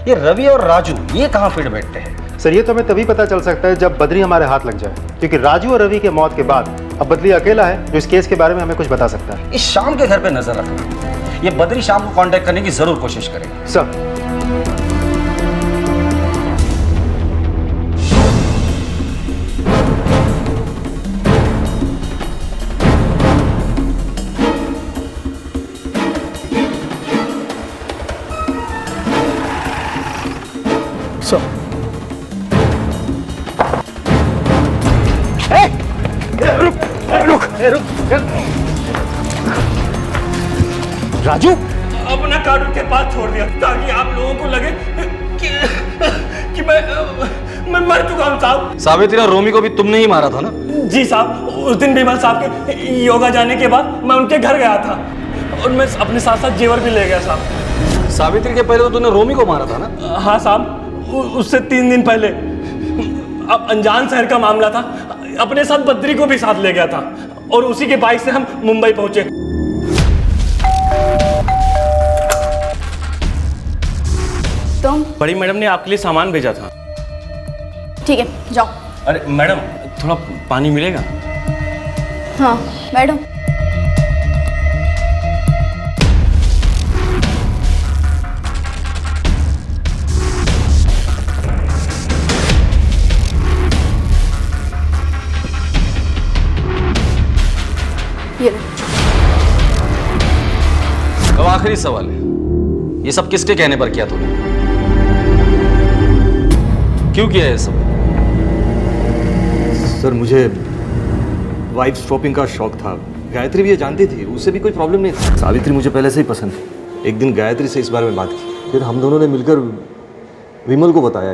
ये रवि और राजू ये कहाँ फिट बैठते हैं? सर ये तो हमें तभी पता चल सकता है जब बद्री हमारे हाथ लग जाए, क्योंकि राजू और रवि के मौत के बाद अब बद्री अकेला है जो इस केस के बारे में हमें कुछ बता सकता है। इस शाम के घर पे नजर रखना। ये बद्री शाम को कांटेक्ट करने की जरूर कोशिश करेगा। सर राजू, अपना कार्ड उनके पास छोड़ दिया ताकि आप लोगों को लगे कि मैं मर चुका हूं साहब। सावित्री और रोमी को भी तुमने ही मारा था ना? जी साहब, उस दिन विमल साहब के योगा जाने के बाद मैं उनके घर गया था और मैं अपने साथ साथ जेवर भी ले गया साहब। सावित्री के पहले तो तूने रोमी को मारा था ना? हाँ साहब, उससे 3 दिन पहले। अब अनजान शहर का मामला था, अपने साथ बद्री को भी साथ ले गया था और उसी के बाइक से हम मुंबई पहुंचे। तुम? बड़ी मैडम ने आपके लिए सामान भेजा था। ठीक है, जाओ। अरे मैडम, थोड़ा पानी मिलेगा? हाँ मैडम। ये लो। अब आखिरी सवाल है, ये सब किसके कहने पर किया तूने? क्यों किया ये सब? सर मुझे वाइफ स्वैपिंग का शौक था, गायत्री भी ये जानती थी, उसे भी कोई प्रॉब्लम नहीं था। सावित्री मुझे पहले से ही पसंद थी। एक दिन गायत्री से इस बारे में बात की, फिर हम दोनों ने मिलकर विमल को बताया,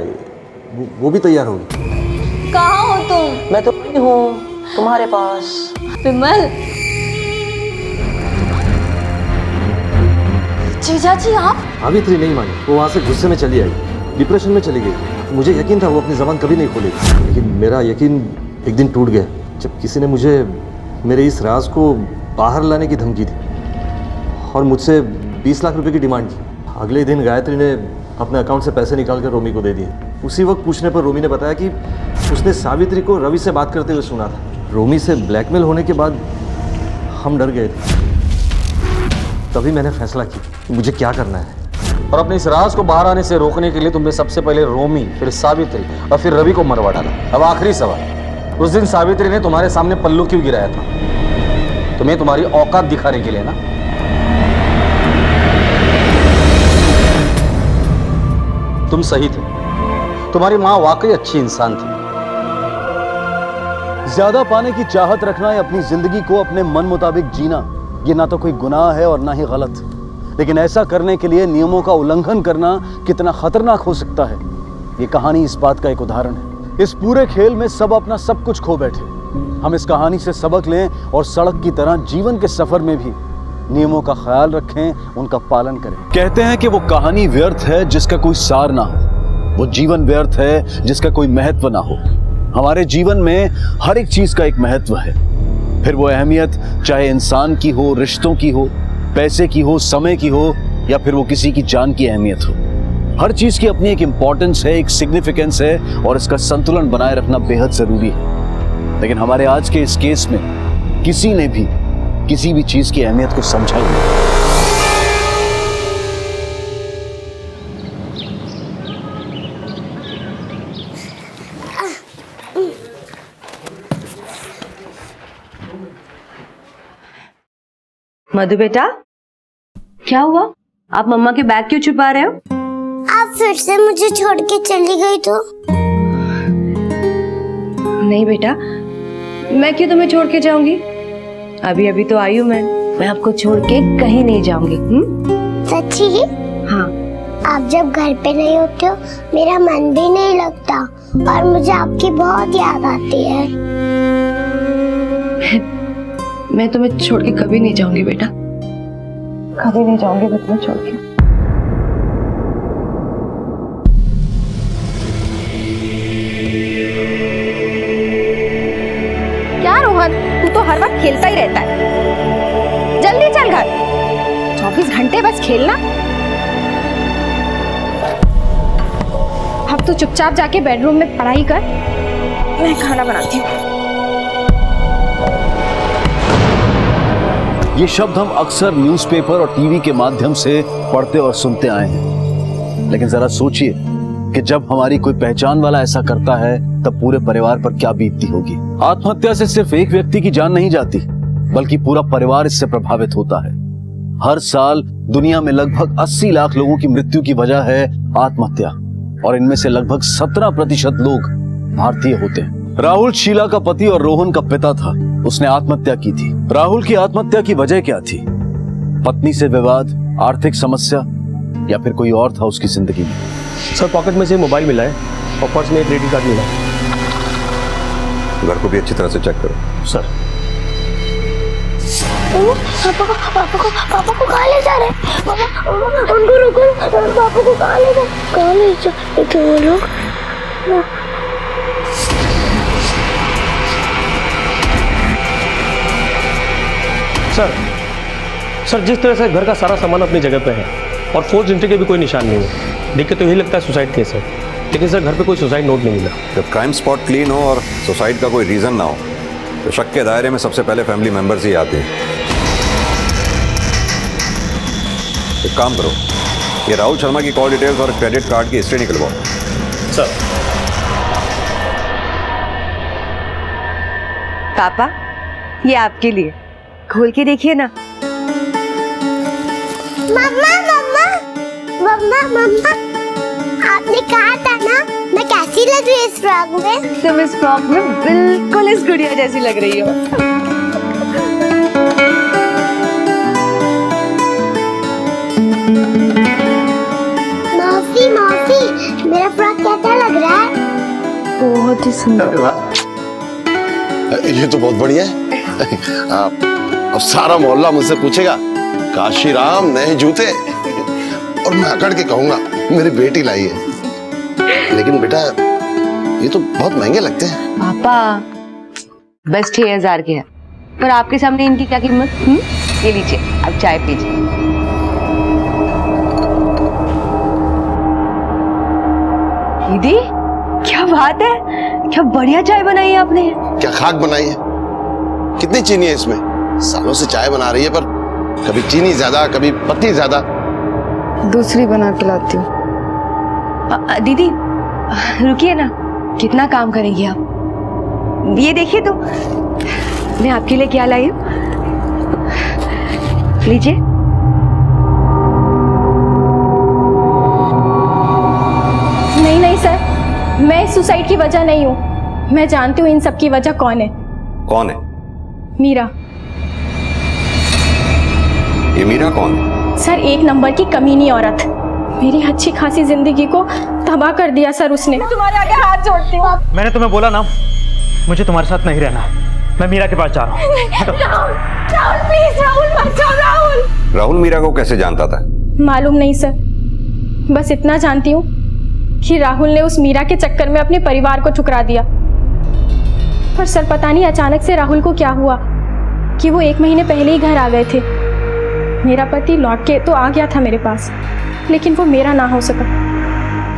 वो भी तैयार होगी। कहाँ हो तुम? मैं तो हूँ तुम्हारे पास। विमल, जीजा जी आप? सावित्री नहीं मानी, वो वहाँ से गुस्से में चली आई, डिप्रेशन में चली गई। मुझे यकीन था वो अपनी ज़बान कभी नहीं खोलेगी, लेकिन मेरा यकीन एक दिन टूट गया जब किसी ने मुझे मेरे इस राज को बाहर लाने की धमकी दी और मुझसे 20 लाख रुपए की डिमांड की। अगले दिन गायत्री ने अपने अकाउंट से पैसे निकाल कर रोमी को दे दिए। उसी वक्त पूछने पर रोमी ने बताया कि उसने सावित्री को रवि से बात करते हुए सुना था। रोमी से ब्लैकमेल होने के बाद हम डर गए थे। तभी मैंने फैसला किया मुझे क्या करना है, और अपने इस राज को बाहर आने से रोकने के लिए तुमने सबसे पहले रोमी, फिर सावित्री और फिर रवि को मरवा डाला। अब आखिरी सवाल, उस दिन सावित्री ने तुम्हारे सामने पल्लू क्यों गिराया था? तुम्हें तुम्हारी औकात दिखाने के लिए ना? तुम सही थे, तुम्हारी माँ वाकई अच्छी इंसान थी। ज्यादा पाने की चाहत रखना या अपनी जिंदगी को अपने मन मुताबिक जीना, ये ना तो कोई गुनाह है और ना ही गलत, लेकिन ऐसा करने के लिए नियमों का उल्लंघन करना कितना खतरनाक हो सकता है, ये कहानी इस बात का एक उदाहरण है। इस पूरे खेल में सब अपना सब कुछ खो बैठे। हम इस कहानी से सबक लें और सड़क की तरह जीवन के सफर में भी नियमों का ख्याल रखें, उनका पालन करें। कहते हैं कि वो कहानी व्यर्थ है जिसका कोई सार ना हो, वो जीवन व्यर्थ है जिसका कोई महत्व ना हो। हमारे जीवन में हर एक चीज का एक महत्व है, फिर वो अहमियत चाहे इंसान की हो, रिश्तों की हो, पैसे की हो, समय की हो, या फिर वो किसी की जान की अहमियत हो। हर चीज की अपनी एक इंपॉर्टेंस है, एक सिग्निफिकेंस है, और इसका संतुलन बनाए रखना बेहद जरूरी है। लेकिन हमारे आज के इस केस में किसी ने भी किसी भी चीज की अहमियत को समझा ही नहीं। मधु बेटा, क्या हुआ? आप मम्मा के बैग क्यों छुपा रहे हो? आप फिर से मुझे छोड़ के चली गई तो? नहीं बेटा, मैं क्यों तुम्हें छोड़ के जाऊंगी? अभी अभी तो आई हूँ मैं आपको छोड़ के कहीं नहीं जाऊंगी। सच्ची? हाँ। आप जब घर पे नहीं होते हो मेरा मन भी नहीं लगता और मुझे आपकी बहुत याद आती है। मैं तुम्हें छोड़ के कभी नहीं जाऊंगी बेटा, कभी नहीं जाऊंगी मैं तुम्हें छोड़ के। क्या रोहन, तू तो हर वक्त खेलता ही रहता है। जल्दी चल घर, 24 घंटे बस खेलना। अब तू चुपचाप जाके बेडरूम में पढ़ाई कर, मैं खाना बनाती हूँ। ये शब्द हम अक्सर न्यूज़पेपर और टीवी के माध्यम से पढ़ते और सुनते आए हैं, लेकिन जरा सोचिए कि जब हमारी कोई पहचान वाला ऐसा करता है तब पूरे परिवार पर क्या बीतती होगी। आत्महत्या से सिर्फ एक व्यक्ति की जान नहीं जाती, बल्कि पूरा परिवार इससे प्रभावित होता है। हर साल दुनिया में लगभग 80 लाख लोगों की मृत्यु की वजह है आत्महत्या, और इनमें से लगभग 17% लोग भारतीय होते हैं। राहुल शीला का पति और रोहन का पिता था, उसने आत्महत्या की थी। राहुल की आत्महत्या की वजह क्या थी? पत्नी से विवाद, आर्थिक समस्या, या फिर कोई और था उसकी जिंदगी में? सर, पॉकेट में से मोबाइल मिला है और पर्स में एक क्रेडिट कार्ड मिला है। घर को भी अच्छी तरह से चेक करो। सर। पापा को कहाँ ले जा रहे हैं? पापा, उनको रोको, पापा को कहाँ ले जा वो लोग? सर, जिस तरह से घर का सारा सामान अपनी जगह पे है और फोर्स एंट्री के भी कोई निशान नहीं है, देख के तो यही लगता है सुसाइड केस है, लेकिन सर घर पे कोई सुसाइड नोट नहीं मिला। जब क्राइम स्पॉट क्लीन हो और सुसाइड का कोई रीजन ना हो तो शक के दायरे में सबसे पहले फैमिली मेंबर्स ही आते हैं। एक काम करो, ये राहुल शर्मा की कॉल डिटेल्स और क्रेडिट कार्ड की हिस्ट्री निकलवाओ। सर। पापा, ये आपके लिए, खोल के देखिए ना। मम्मा मम्मा मम्मा मम्मा, आपने कहा था ना मैं कैसी लग रही इस फ्रॉक में? तुम इस फ्रॉक में बिल्कुल इस गुड़िया जैसी लग रही हो। मौसी मौसी, मेरा फ्रॉक कैसा लग रहा है? बहुत ही सुंदर। ये तो बहुत बढ़िया है। अब सारा मोहल्ला मुझसे पूछेगा काशीराम नए जूते, और मैं अकड़ के कहूंगा मेरी बेटी लाई है। लेकिन बेटा ये तो बहुत महंगे लगते हैं। पापा बस 6000 के है, पर आपके सामने इनकी क्या कीमत? ये लीजिए, आप चाय पीजिए। दीदी क्या बात है, क्या बढ़िया चाय बनाई है आपने। क्या खाक बनाई है? कितनी चीनी है इसमें? सालों से चाय बना रही है, पर कभी चीनी ज्यादा कभी पत्ती ज्यादा। दूसरी बना के लाती हूँ। दीदी रुकिए ना, कितना काम करेंगी आप? ये देखिए तो मैं आपके लिए क्या लाई हूँ, लीजिए। नहीं नहीं सर, मैं इस सुसाइड की वजह नहीं हूँ। मैं जानती हूँ इन सब की वजह कौन है। कौन है? मीरा। ये मीरा कौन है? सर एक नंबर की कमीनी औरत, मेरी अच्छी खासी जिंदगी को तबाह कर दिया सर उसने। मैं तुम्हारे आगे हाथ जोड़ती हूँ। मैंने तुम्हें बोला ना, मुझे तुम्हारे साथ नहीं रहना। मैं मीरा के पास जा रहा हूँ। राहुल प्लीज, राहुल मत जाओ। राहुल राहुल मीरा को कैसे जानता था? मालूम नहीं सर, बस इतना जानती हूँ कि राहुल ने उस मीरा के चक्कर में अपने परिवार को ठुकरा दिया। पर सर पता नहीं अचानक से राहुल को क्या हुआ कि वो 1 महीने पहले ही घर आ गए थे। मेरा पति लौट के तो आ गया था मेरे पास, लेकिन वो मेरा ना हो सका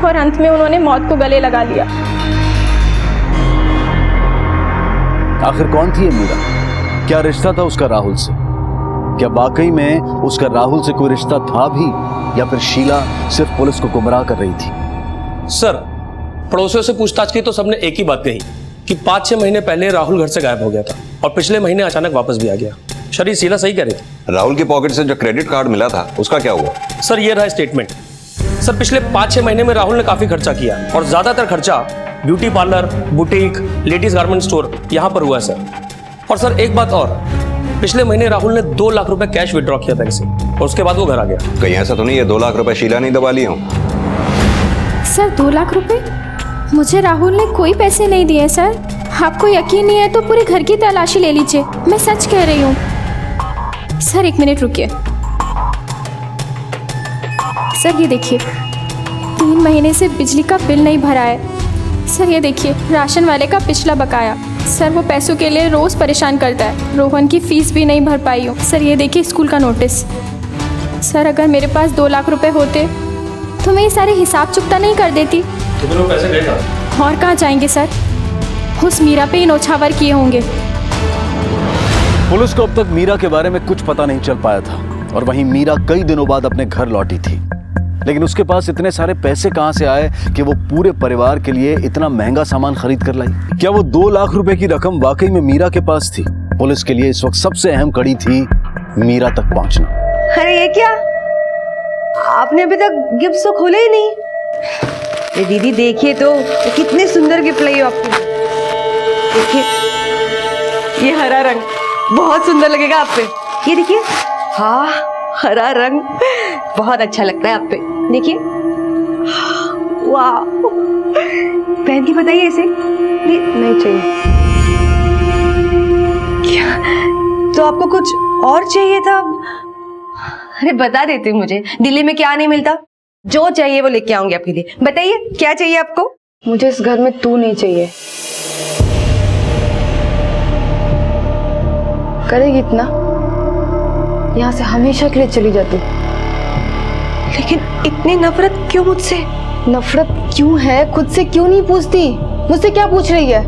और अंत में उन्होंने मौत को गले लगा लिया। आखिर कौन थी ये मीरा? क्या रिश्ता था उसका राहुल से? क्या वाकई में उसका राहुल से कोई रिश्ता था भी, या फिर शीला सिर्फ पुलिस को गुमराह कर रही थी? सर पड़ोसियों से पूछताछ की तो सबने एक ही बात कही कि 5-6 महीने पहले राहुल घर से गायब हो गया था और पिछले महीने अचानक वापस भी आ गया। शरीर शीला सही कह रही थी। राहुल की पॉकेट से जो क्रेडिट कार्ड मिला था उसका क्या हुआ? सर ये रहा स्टेटमेंट। सर पिछले 5-6 महीने में राहुल ने काफी खर्चा किया और ज्यादातर खर्चा beauty parlour, boutique, ladies garment store यहाँ पर हुआ है सर। और सर एक बात और, पिछले महीने राहुल ने 2 लाख रुपए कैश विड्रॉ किया बैंक से और उसके बाद वो घर आ गया। कहीं ऐसा तो नहीं है 2 लाख रुपए शीला नहीं दबा लिए हों? सर 2 लाख रुपए? मुझे राहुल ने कोई पैसे नहीं दिए सर। आपको यकीन नहीं है तो पूरे घर की तलाशी ले लीजिए, मैं सच कह रही हूँ। सर 1 मिनट रुकिए। सर ये देखिए, 3 महीने से बिजली का बिल नहीं भरा है। सर ये देखिए, राशन वाले का पिछला बकाया। सर वो पैसों के लिए रोज परेशान करता है। रोहन की फीस भी नहीं भर पाई हूँ। सर ये देखिए स्कूल का नोटिस। सर अगर मेरे पास 2 लाख रुपए होते तो मैं ये सारे हिसाब चुकता नहीं कर देती। तो वो पैसे गए कहाँ? और कहाँ जाएंगे सर? उस मीरा पे ही नौछावर किए होंगे। पुलिस को अब तक मीरा के बारे में कुछ पता नहीं चल पाया था, और वहीं मीरा कई दिनों बाद अपने घर लौटी थी। लेकिन उसके पास इतने सारे पैसे कहां से आए कि वो पूरे परिवार के लिए इतना महंगा सामान खरीद कर लाई? क्या वो 2 लाख रुपए की रकम वाकई में मीरा के पास थी? पुलिस के लिए इस वक्त सबसे अहम कड़ी थी मीरा तक पहुंचना। अरे ये क्या, आपने अभी तक गिफ्ट तो खोले ही नहीं। ये दीदी देखिए तो कितने सुंदर गिफ्ट लाई हो आपको। देखिए ये हरा रंग बहुत सुंदर लगेगा आप पे। ये देखिए, हाँ हरा रंग बहुत अच्छा लगता है आप पे। देखिए, वाह, पहन के बताइए इसे। नहीं चाहिए क्या? तो आपको कुछ और चाहिए था? अरे बता देते मुझे, दिल्ली में क्या नहीं मिलता। जो चाहिए वो लेके आऊंगी आपके लिए। बताइए क्या चाहिए आपको? मुझे इस घर में तू नहीं चाहिए। करेगी इतना? यहाँ से हमेशा के लिए चली जाती। लेकिन इतनी नफरत क्यों मुझसे? नफरत क्यों है? खुद से क्यों नहीं पूछती? मुझसे क्या पूछ रही है?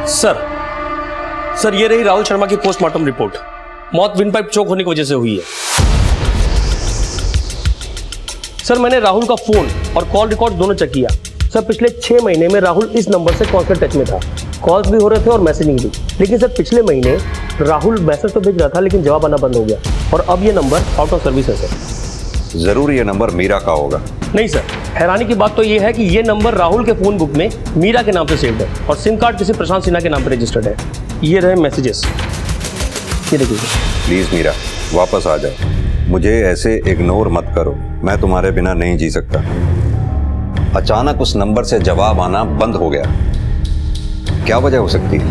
सर ये रही राहुल शर्मा की पोस्टमार्टम रिपोर्ट। मौत विंड पाइप चोक होने की वजह से हुई है। सर मैंने राहुल का फोन और कॉल रिकॉर्ड दोनों चेक किया। सर पिछले 6 महीने में राहुल इस नंबर से कांस्टेंट टच में था। कॉल्स भी हो रहे थे और मैसेजिंग भी। लेकिन सर पिछले महीने राहुल मैसेज तो भेज रहा था लेकिन जवाब आना बंद हो गया और अब ये नंबर आउट ऑफ सर्विस है सर। जरूर ये नंबर मीरा का होगा। नहीं सर, हैरानी की बात तो ये है कि ये नंबर राहुल के फोन बुक में मीरा के नाम से सेव्ड है और सिम कार्ड किसी प्रशांत सिन्हा के नाम पर रजिस्टर्ड है। ये रहे मैसेजेस, ये देखिए। प्लीज मीरा, वापस आ जाओ। मुझे ऐसे इग्नोर मत करो, मैं तुम्हारे बिना नहीं जी सकता। अचानक उस नंबर से जवाब आना बंद हो गया, क्या वजह हो सकती है?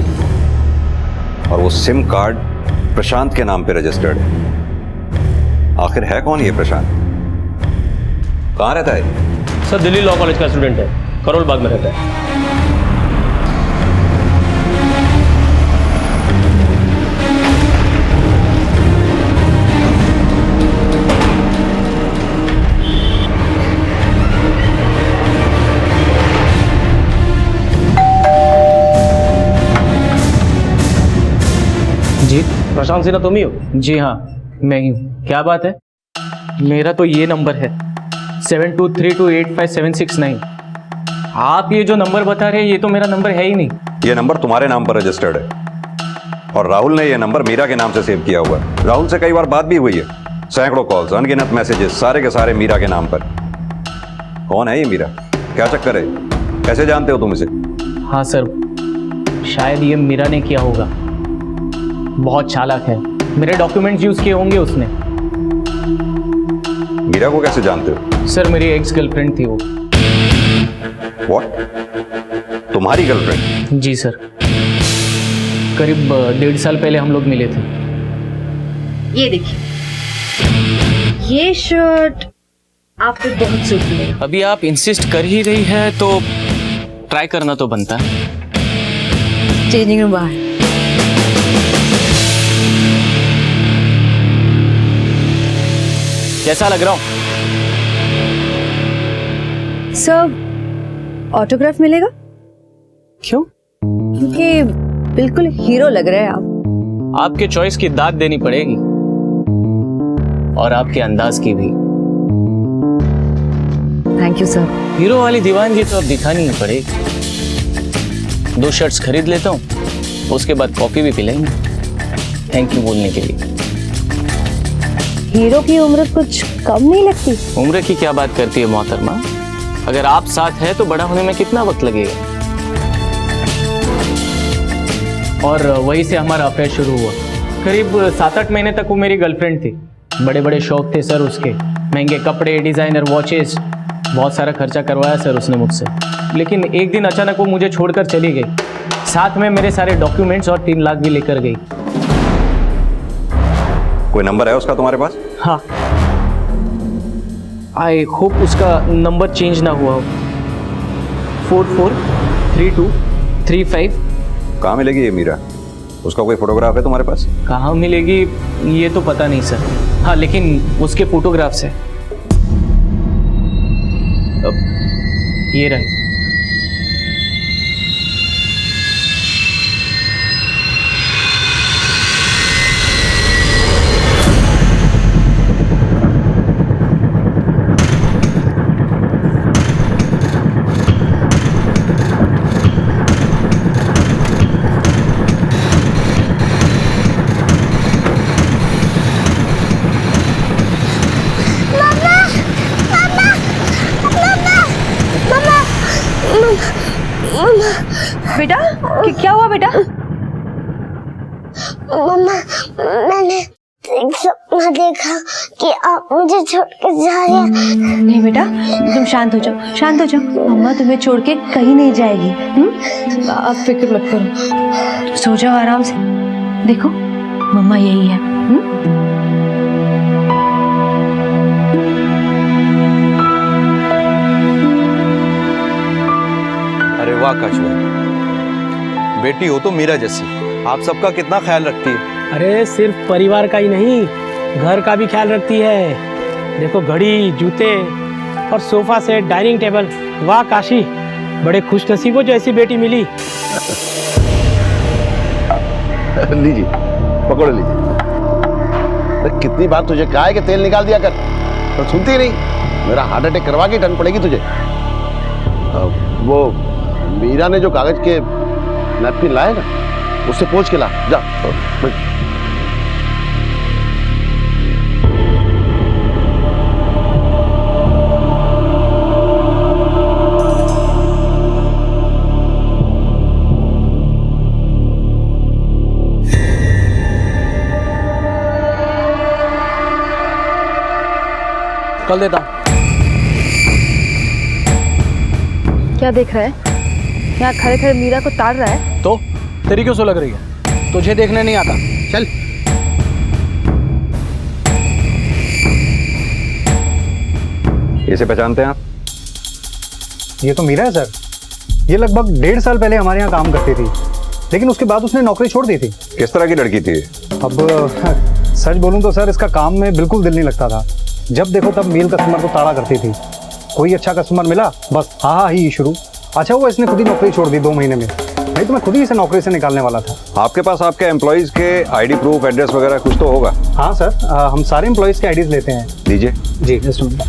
और वो सिम कार्ड प्रशांत के नाम पे रजिस्टर्ड है। आखिर है कौन ये प्रशांत? कहाँ रहता है? सर दिल्ली लॉ कॉलेज का स्टूडेंट है, करोल बाग में रहता है। जी प्रशांत सिन्हा तुम ही हो? जी हाँ, मैं ही हूँ। क्या बात है? मेरा तो ये नंबर है 7232857669। आप ये जो नंबर बता रहे हैं ये तो मेरा नंबर है ही नहीं। ये नंबर तुम्हारे नाम पर रजिस्टर्ड है और राहुल ने ये नंबर मीरा के नाम से सेव किया हुआ है। राहुल से कई बार बात भी हुई है, सैकड़ों कॉल्स, अनगिनत मैसेजेस, सारे के सारे मीरा के नाम पर। कौन है ये मीरा? क्या चक्कर है? कैसे जानते हो तुम इसे? हाँ सर, शायद ये मीरा ने किया होगा। बहुत चालाक है, मेरे डॉक्यूमेंट्स यूज किए होंगे उसने। मीरा को कैसे जानते हो? सर मेरी एक्स गर्लफ्रेंड थी वो। व्हाट? तुम्हारी गर्लफ्रेंड? जी सर, करीब 1.5 साल पहले हम लोग मिले थे। ये देखिए, ये शर्ट आप पे बहुत सूट करेगा। अभी आप इंसिस्ट कर ही रही है तो ट्राई करना तो बनता है। चेंजिंग रूम बाहर। कैसा लग रहा हूँ? सर, ऑटोग्राफ मिलेगा? क्यों? क्योंकि बिल्कुल हीरो लग रहे हैं आप। आपके चॉइस की दाद देनी पड़ेगी और आपके अंदाज की भी। Thank you sir. हीरो वाली दीवानगी तो अब दिखानी ही पड़ेगी। 2 शर्ट्स खरीद लेता हूँ, उसके बाद कॉफी भी पिलाएंगे थैंक यू बोलने के लिए। हीरो की उम्र कुछ कम नहीं लगती? उम्र की क्या बात करती है मोहतरमा, अगर आप साथ हैं तो बड़ा होने में कितना वक्त लगेगा। और वहीं से हमारा अफेयर शुरू हुआ। करीब 7-8 महीने तक वो मेरी गर्लफ्रेंड थी। बड़े बड़े शौक थे सर उसके, महंगे कपड़े, डिजाइनर वॉचेस, बहुत सारा खर्चा करवाया सर उसने मुझसे। लेकिन एक दिन अचानक वो मुझे छोड़कर चली गई, साथ में मेरे सारे डॉक्यूमेंट्स और 3 लाख भी लेकर गई। कोई नंबर है उसका तुम्हारे पास? हाँ, आई होप उसका नंबर चेंज ना हुआ हो। 443235। कहाँ मिलेगी ये मीरा? उसका कोई फोटोग्राफ है तुम्हारे पास? कहाँ मिलेगी ये तो पता नहीं सर। हाँ, लेकिन उसके फोटोग्राफ्स है। ये रहे। बेटा, क्या हुआ बेटा? मम्मा, मैंने एक सपना देखा कि आप मुझे छोड़ के जा रहे हैं। नहीं बेटा, तुम शांत हो जाओ, शांत हो जाओ। मम्मा तुम्हें छोड़ के कहीं नहीं जाएगी। आप फिक्र मत करो, सो जाओ आराम से। देखो मम्मा यही है। अरे वाह काशू भाई, बेटी हो तो मीरा जैसी, आप सबका कितना ख्याल रखती है। अरे सिर्फ परिवार का ही नहीं, घर का भी ख्याल रखती है। देखो घड़ी, जूते और सोफा सेट, डाइनिंग टेबल। वाह काशी, बड़े खुशनसीब हो जो ऐसी बेटी मिली। लीजिए, पकड़ो लीजिए। अरे कितनी बार तुझे कहा है कि तेल निकाल दिया कर, तो सुनती नहीं। मेरा हार्ट अटैक करवा के टन पड़ेगी तुझे। वो मीरा ने जो कागज के नैपकिन लाए ना, उससे पोंछ के ला जा। कल देता हूँ। क्या देख रहा है? यहाँ खड़े खड़े मीरा को ताड़ रहा है। तो तेरी क्यों सो लग रही है? तुझे देखने नहीं आता? चल। इसे पहचानते हैं आप? ये तो मीरा है सर। ये लगभग 1.5 साल पहले हमारे यहाँ काम करती थी, लेकिन उसके बाद उसने नौकरी छोड़ दी थी। किस तरह की लड़की थी? अब सच बोलूं तो सर, इसका काम में बिल्कुल दिल नहीं लगता था। जब देखो तब मेल कस्टमर को ताड़ा करती थी। कोई अच्छा कस्टमर मिला बस हाँ ही शुरू। अच्छा हुआ इसने खुद ही नौकरी छोड़ दी 2 महीने में, नहीं तो मैं खुद ही इसे नौकरी से निकालने वाला था। आपके पास आपके एम्प्लॉइज के आईडी प्रूफ, एड्रेस वगैरह कुछ तो होगा? हाँ सर, हम सारे एम्प्लॉइज के आईडीज लेते हैं। दीजिए। जी जस्ट मिनट।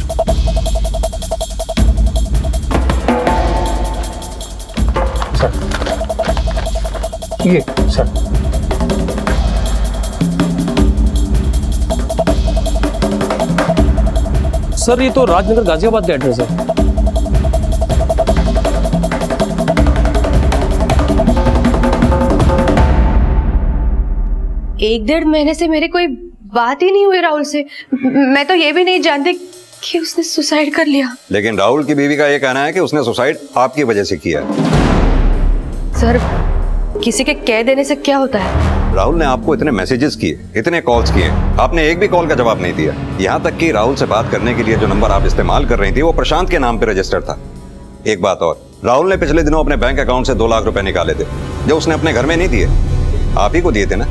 ये सर। सर ये तो राजनगर गाजियाबाद का एड्रेस है। एक 1.5 महीने से मेरी कोई बात ही नहीं हुई राहुल से। मैं तो ये भी नहीं जानती कि उसने सुसाइड कर लिया। लेकिन राहुल की बीवी का ये कहना है कि उसने सुसाइड आपकी वजह से किया। सर, किसी के कह देने से क्या होता है? राहुल ने आपको इतने मैसेजेस किए, इतने कॉल्स किए, आपने एक भी कॉल का जवाब नहीं दिया। यहाँ तक कि राहुल से बात करने के लिए जो नंबर आप इस्तेमाल कर रही थी वो प्रशांत के नाम पे रजिस्टर था। एक बात और, राहुल ने पिछले दिनों अपने बैंक अकाउंट से 2 लाख रुपए निकाले थे, जो उसने अपने घर में नहीं दिए, आप ही को दिए थे ना।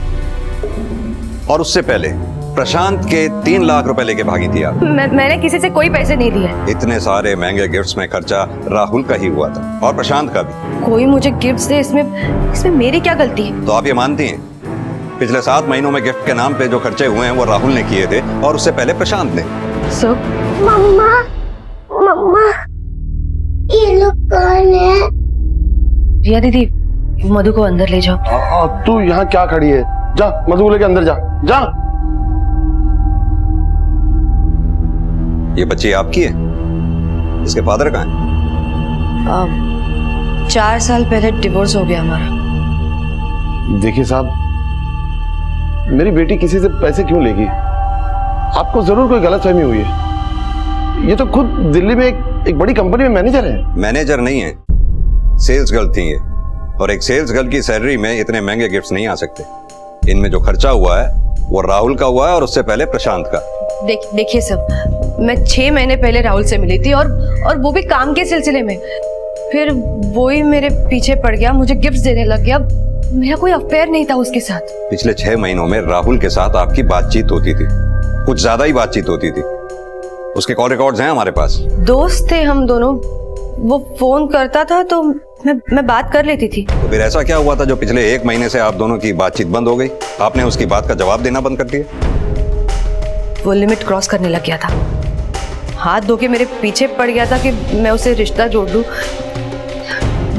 और उससे पहले प्रशांत के 3 लाख रुपए लेके भागी थी आप। मैंने किसी से कोई पैसे नहीं दिए। इतने सारे महंगे गिफ्ट्स में खर्चा राहुल का ही हुआ था और प्रशांत का भी। कोई मुझे गिफ्ट्स दे, इसमें मेरी क्या गलती है? तो आप ये मानती हैं पिछले 7 महीनों में गिफ्ट के नाम पे जो खर्चे हुए हैं वो राहुल ने किए थे और उससे पहले प्रशांत ने। मम्मा, मम्मा, ये लोग कौन है? रिया दीदी, मधु को अंदर ले जाओ। तू यहाँ क्या खड़ी है? जा मधु लेके अंदर जा। जा। ये बच्ची आपकी है? इसके फादर कहाँ है? 4 साल पहले डिवोर्स हो गया हमारा। देखिए साहब, मेरी बेटी किसी से पैसे क्यों लेगी? आपको जरूर कोई गलतफहमी हुई है। ये तो खुद दिल्ली में एक बड़ी कंपनी में मैनेजर है। मैनेजर नहीं है, सेल्स गर्ल थी ये। और एक सेल्स गर्ल की सैलरी में इतने महंगे गिफ्ट्स नहीं आ सकते। इनमें जो खर्चा हुआ है वो राहुल का हुआ है और उससे पहले प्रशांत का। देखिए सब, मैं 6 महीने पहले राहुल से मिली थी और वो भी काम के सिलसिले में। फिर वो ही मेरे पीछे पड़ गया, मुझे गिफ्ट्स देने लग गया। मेरा कोई अफेयर नहीं था उसके साथ। पिछले 6 महीनों में राहुल के साथ आपकी बातचीत होती थी, कुछ ज्यादा ही बातचीत होती थी। उसके कॉल रिकॉर्ड्स हैं हमारे पास। दोस्त थे हम दोनों, वो फोन करता था तो मैं बात कर लेती थी। तो फिर ऐसा क्या हुआ था जो पिछले 1 महीने से आप दोनों की बातचीत बंद हो गई? आपने उसकी बात का जवाब देना बंद कर दिया? वो लिमिट क्रॉस करने लग गया था, हाथ धो के मेरे पीछे पड़ गया था कि मैं उसे रिश्ता जोड़ दूं।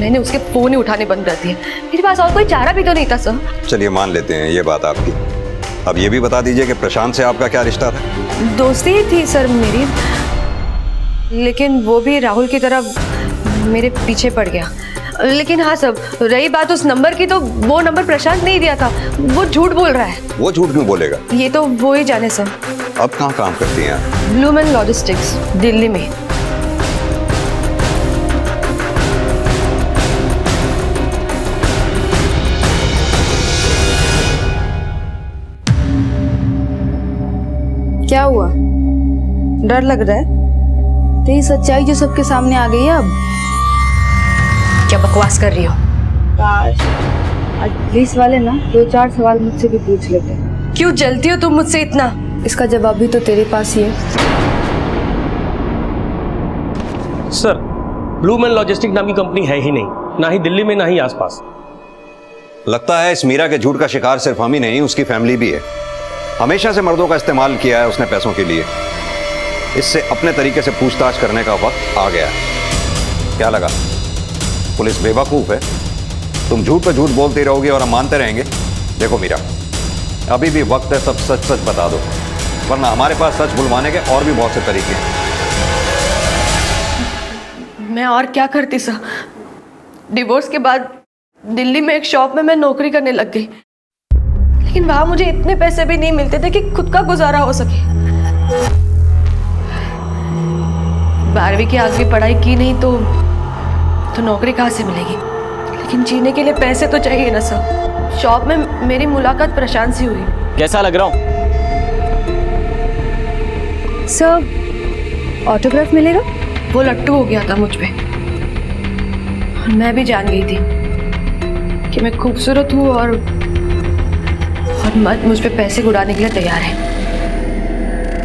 मैंने उसके फोन ही उठाने बंद कर दिए। मेरे पास और कोई चारा भी तो नहीं था सर। चलिए मान लेते हैं ये बात आपकी। अब ये भी बता दीजिए कि प्रशांत से आपका क्या रिश्ता था? दोस्ती ही थी सर मेरी, लेकिन वो भी राहुल की तरह मेरे पीछे पड़ गया। लेकिन हाँ सब, रही बात उस नंबर की, तो वो नंबर प्रशांत नहीं दिया था, वो झूठ बोल रहा है। वो झूठ क्यों बोलेगा? ये तो वो ही जाने सर। अब कहाँ काम करती हैं आप? ब्लूमैन लॉजिस्टिक्स, दिल्ली में। क्या हुआ? डर लग रहा है? तेरी सच्चाई जो सबके सामने आ गई है अब। क्या बकवास कर रही हो? काश आज पुलिस वाले ना 2-4 सवाल मुझसे भी पूछ लेते। क्यों जलती हो तुम मुझसे इतना? इसका जवाब भी तो तेरे पास ही है। सर, ब्लूमैन लॉजिस्टिक नाम की कंपनी है ही नहीं, ना ही दिल्ली में ना ही आसपास। लगता है इस मीरा के झूठ का शिकार सिर्फ हम ही नहीं, उसकी फैमिली भी है। हमेशा से मर्दों का इस्तेमाल किया है उसने पैसों के लिए। इससे अपने तरीके से पूछताछ करने का वक्त आ गया है। क्या लगा पुलिस बेवकूफ है? तुम झूठ पे झूठ बोलती रहोगी और हम मानते रहेंगे? देखो मीरा, अभी भी वक्त है, सब सच सच बता दो, वरना हमारे पास सच बुलवाने के और भी बहुत से तरीके हैं। मैं और क्या करती सर? डिवोर्स के बाद दिल्ली में एक शॉप में मैं नौकरी करने लग गई, लेकिन वहां मुझे इतने पैसे भी नहीं मिलते थे कि खुद का गुजारा हो सके। 12वीं की आगे पढ़ाई की नहीं तो नौकरी कहाँ से मिलेगी? लेकिन जीने के लिए पैसे तो चाहिए ना सर। शॉप में मेरी मुलाकात प्रशांत से हुई। कैसा लग रहा हूँ? सर ऑटोग्राफ मिलेगा? वो लट्टू हो गया था मुझ पे और मैं भी जान गई थी कि मैं खूबसूरत हूँ और मर्द मुझ पे पैसे उड़ाने के लिए तैयार है।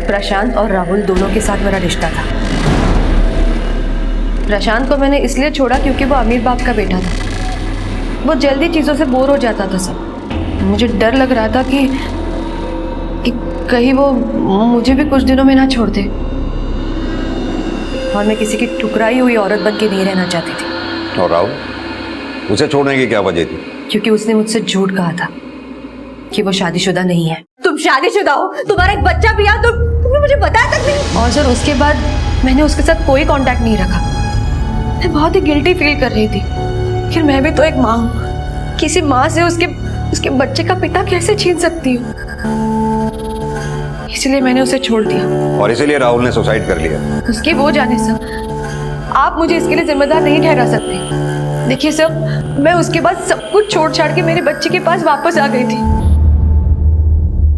प्रशांत और राहुल दोनों के साथ मेरा रिश्ता था। प्रशांत को मैंने इसलिए छोड़ा क्योंकि वो अमीर बाप का बेटा था। वो जल्दी चीज़ों से बोर हो जाता था सब। मुझे डर लग रहा था कि कहीं वो मुझे भी कुछ दिनों में ना छोड़ दे। और मैं किसी की ठुकराई हुई औरत बन के नहीं रहना चाहती थी। और राहुल, उसे छोड़ने की क्या वजह थी? क्योंकि उसने मुझसे झूठ कहा था कि वो शादीशुदा नहीं है। तुम शादीशुदा हो, तुम्हारा एक बच्चा भी है, तुमने मुझे बताया तक नहीं। और सर उसके बाद मैंने उसके साथ कोई कांटेक्ट नहीं रखा। मैं बहुत ही गिल्टी फील कर रही थी। फिर मैं भी तो एक माँ हूँ। किसी माँ से उसके बच्चे का पिता कैसे छीन सकती हूँ? इसलिए मैंने उसे छोड़ दिया। और इसीलिए राहुल ने सुसाइड कर लिया? उसके वो जाने सर, आप मुझे इसके लिए जिम्मेदार नहीं ठहरा सकते। देखिए सर, मैं उसके बाद सब कुछ छोड़ छाड़ के मेरे बच्चे के पास वापस आ गई थी।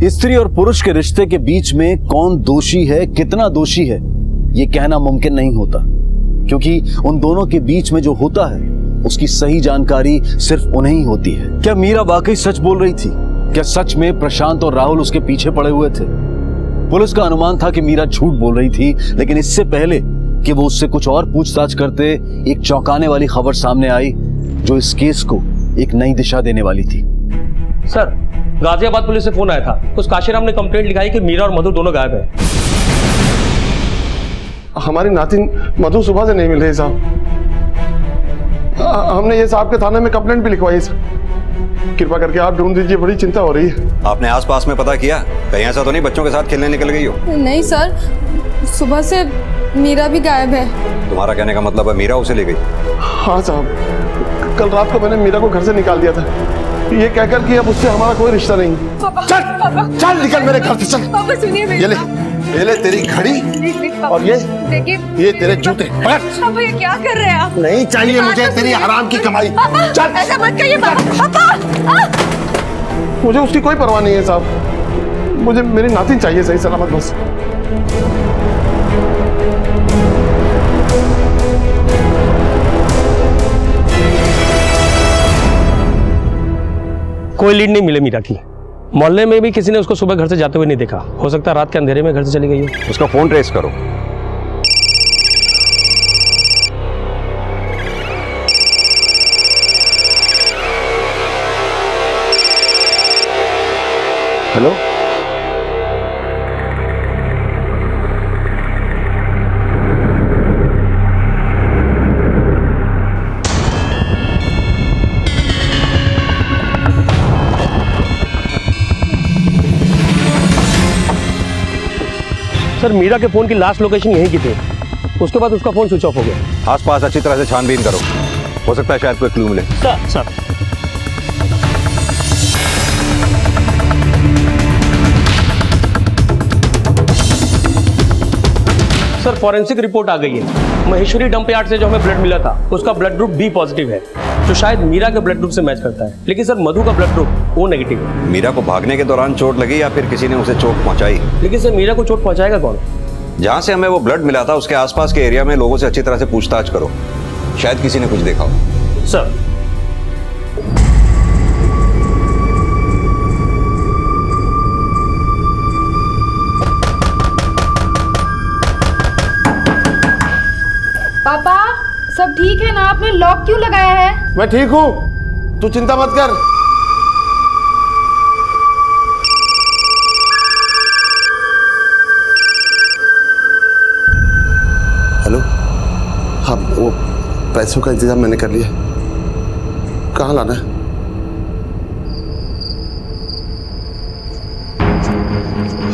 स्त्री और पुरुष के रिश्ते के बीच में कौन दोषी है, कितना दोषी है, ये कहना मुमकिन नहीं होता, क्योंकि उन दोनों के बीच में जो होता है उसकी सही जानकारी सिर्फ उन्हें ही होती है। क्या मीरा वाकई सच बोल रही थी? क्या सच में प्रशांत और राहुल उसके पीछे पड़े हुए थे? पुलिस का अनुमान था कि मीरा झूठ बोल रही थी, लेकिन इससे पहले कि वो उससे कुछ और पूछताछ करते, एक चौंकाने वाली खबर सामने आई जो इस केस को एक नई दिशा देने वाली थी। सर, गाजियाबाद पुलिस से फोन आया था। उस काशीराम ने कंप्लेंट लिखाई कि मीरा और मधु दोनों गायब है। हमारी नातिन मधु सुबह से नहीं मिल रही साहब। हमने ये साहब के थाने में कंप्लेंट भी लिखवाई सर। कृपा करके आप ढूंढ दीजिए, बड़ी चिंता हो रही है। आपने आसपास में पता किया? कहीं ऐसा तो नहीं बच्चों के साथ खेलने निकल गई हो? नहीं सर, सुबह से मीरा भी गायब है। तुम्हारा कहने का मतलब है मीरा उसे ले गई? हाँ साहब, कल रात को मैंने मीरा को घर से निकाल दिया था, ये कहकर कि अब उससे हमारा कोई रिश्ता नहीं। चल चल निकल मेरे घर से, चल। पापा सुनिए मेरी ये ले तेरी घड़ी और ये तेरे जूते। पापा ये क्या कर रहे हैं आप? नहीं चाहिए मुझे तेरी हराम की कमाई। चल ऐसा मत कहिए पापा। मुझे उसकी कोई परवाह नहीं है साहब। मुझे मेरी नातिन चाहिए सही सलामत बस। कोई लीड नहीं मिले मीरा की। मोहल्ले में भी किसी ने उसको सुबह घर से जाते हुए नहीं देखा। हो सकता है रात के अंधेरे में घर से चली गई हो। उसका फोन ट्रेस करो। हेलो, सर, मीरा के फोन की लास्ट लोकेशन यहीं की थी। उसके बाद उसका फोन स्विच ऑफ हो गया। आसपास अच्छी तरह से छानबीन करो, हो सकता है शायद कोई क्लू मिले। सर सर फॉरेंसिक रिपोर्ट आ गई है। महेश्वरी डंप यार्ड से जो हमें ब्लड मिला था उसका ब्लड ग्रुप बी पॉजिटिव है, जो शायद मीरा के ब्लड ग्रुप से मैच करता है। लेकिन सर मधु का ब्लड ग्रुप ओ नेगेटिव है। मीरा को भागने के दौरान चोट लगी या फिर किसी ने उसे चोट पहुंचाई? लेकिन सर मीरा को चोट पहुंचाएगा कौन? जहां से हमें वो ब्लड मिला था उसके आसपास के एरिया में लोगों से अच्छी तरह से पूछताछ करो, शायद किसी ने कुछ देखा हो। सर पापा सब ठीक है ना? आपने लॉक क्यों लगाया है? मैं ठीक हूँ, तू चिंता मत कर। हेलो, हाँ वो पैसों का इंतजाम मैंने कर लिया। कहाँ लाना है?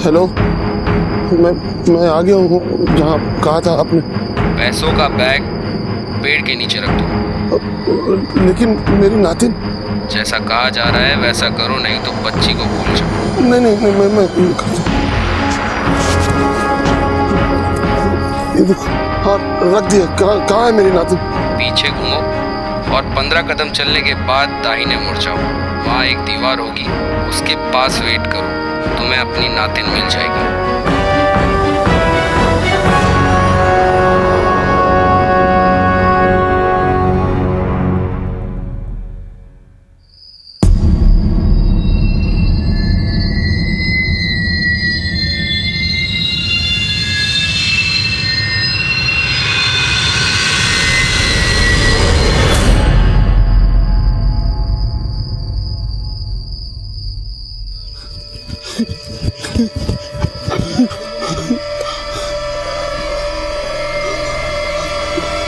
हेलो, मैं आ गया हूँ जहाँ कहा था आपने। पैसों का बैग पेड़ के नीचे रख दो। लेकिन मेरी नातिन। जैसा कहा जा रहा है वैसा करो, नहीं तो बच्ची को भूल जाओ। नहीं मैं ये देखो हाँ रख दिया। कहाँ है मेरी नातिन? पीछे घूमो और 15 कदम चलने के बाद दाहिने मुड़ जाओ। वहाँ एक दीवार होगी, उसके पास वेट करो, तुम्हें अपनी नातिन मिल जाएगी।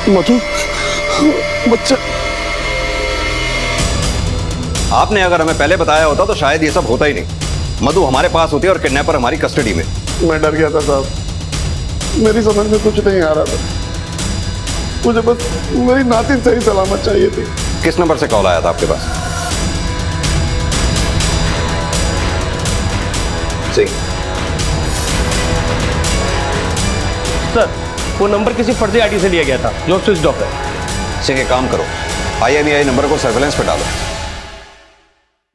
मधु, बच्चा। आपने अगर हमें पहले बताया होता तो शायद ये सब होता ही नहीं। मधु हमारे पास होती और किडनैपर हमारी कस्टडी में। मैं डर गया था साहब, मेरी समझ में कुछ नहीं आ रहा था। मुझे बस मेरी नातिन सही सलामत चाहिए थी। किस नंबर से कॉल आया था आपके पास? सही सर, वो नंबर किसी फर्जी आईडी से लिया गया था जो स्विच ऑफ है। सिंह एक काम करो, IMEI नंबर को सर्वेलेंस पे डालो।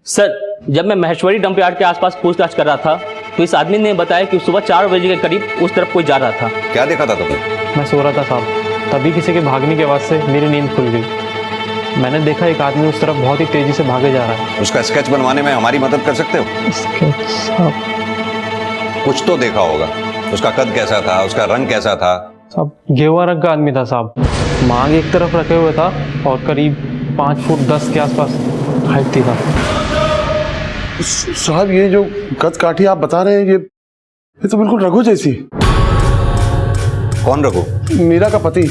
सर, जब मैं महेश्वरी डंप यार्ड के आसपास पूछताछ कर रहा था तो इस आदमी ने बताया कि सुबह 4 बजे के करीब उस तरफ कोई जा रहा था। क्या देखा था तुमने? मैं सो रहा था साहब, तभी किसी के भागने की आवाज़ से मेरी नींद खुल गई। मैंने देखा एक आदमी उस तरफ बहुत ही तेजी से भागे जा रहा है। उसका स्केच बनवाने में हमारी मदद कर सकते हो? स्केच साहब? कुछ तो देखा होगा। उसका कद कैसा था, उसका रंग कैसा था? साहब गेरुआ रंग का आदमी था साहब, मांग एक तरफ रखे हुए था और करीब 5 फुट 10 के आसपास हाइट थी साहब। साहब ये जो कद काठी आप बता रहे हैं ये तो बिल्कुल रघु जैसी। कौन रघु? मीरा का पति,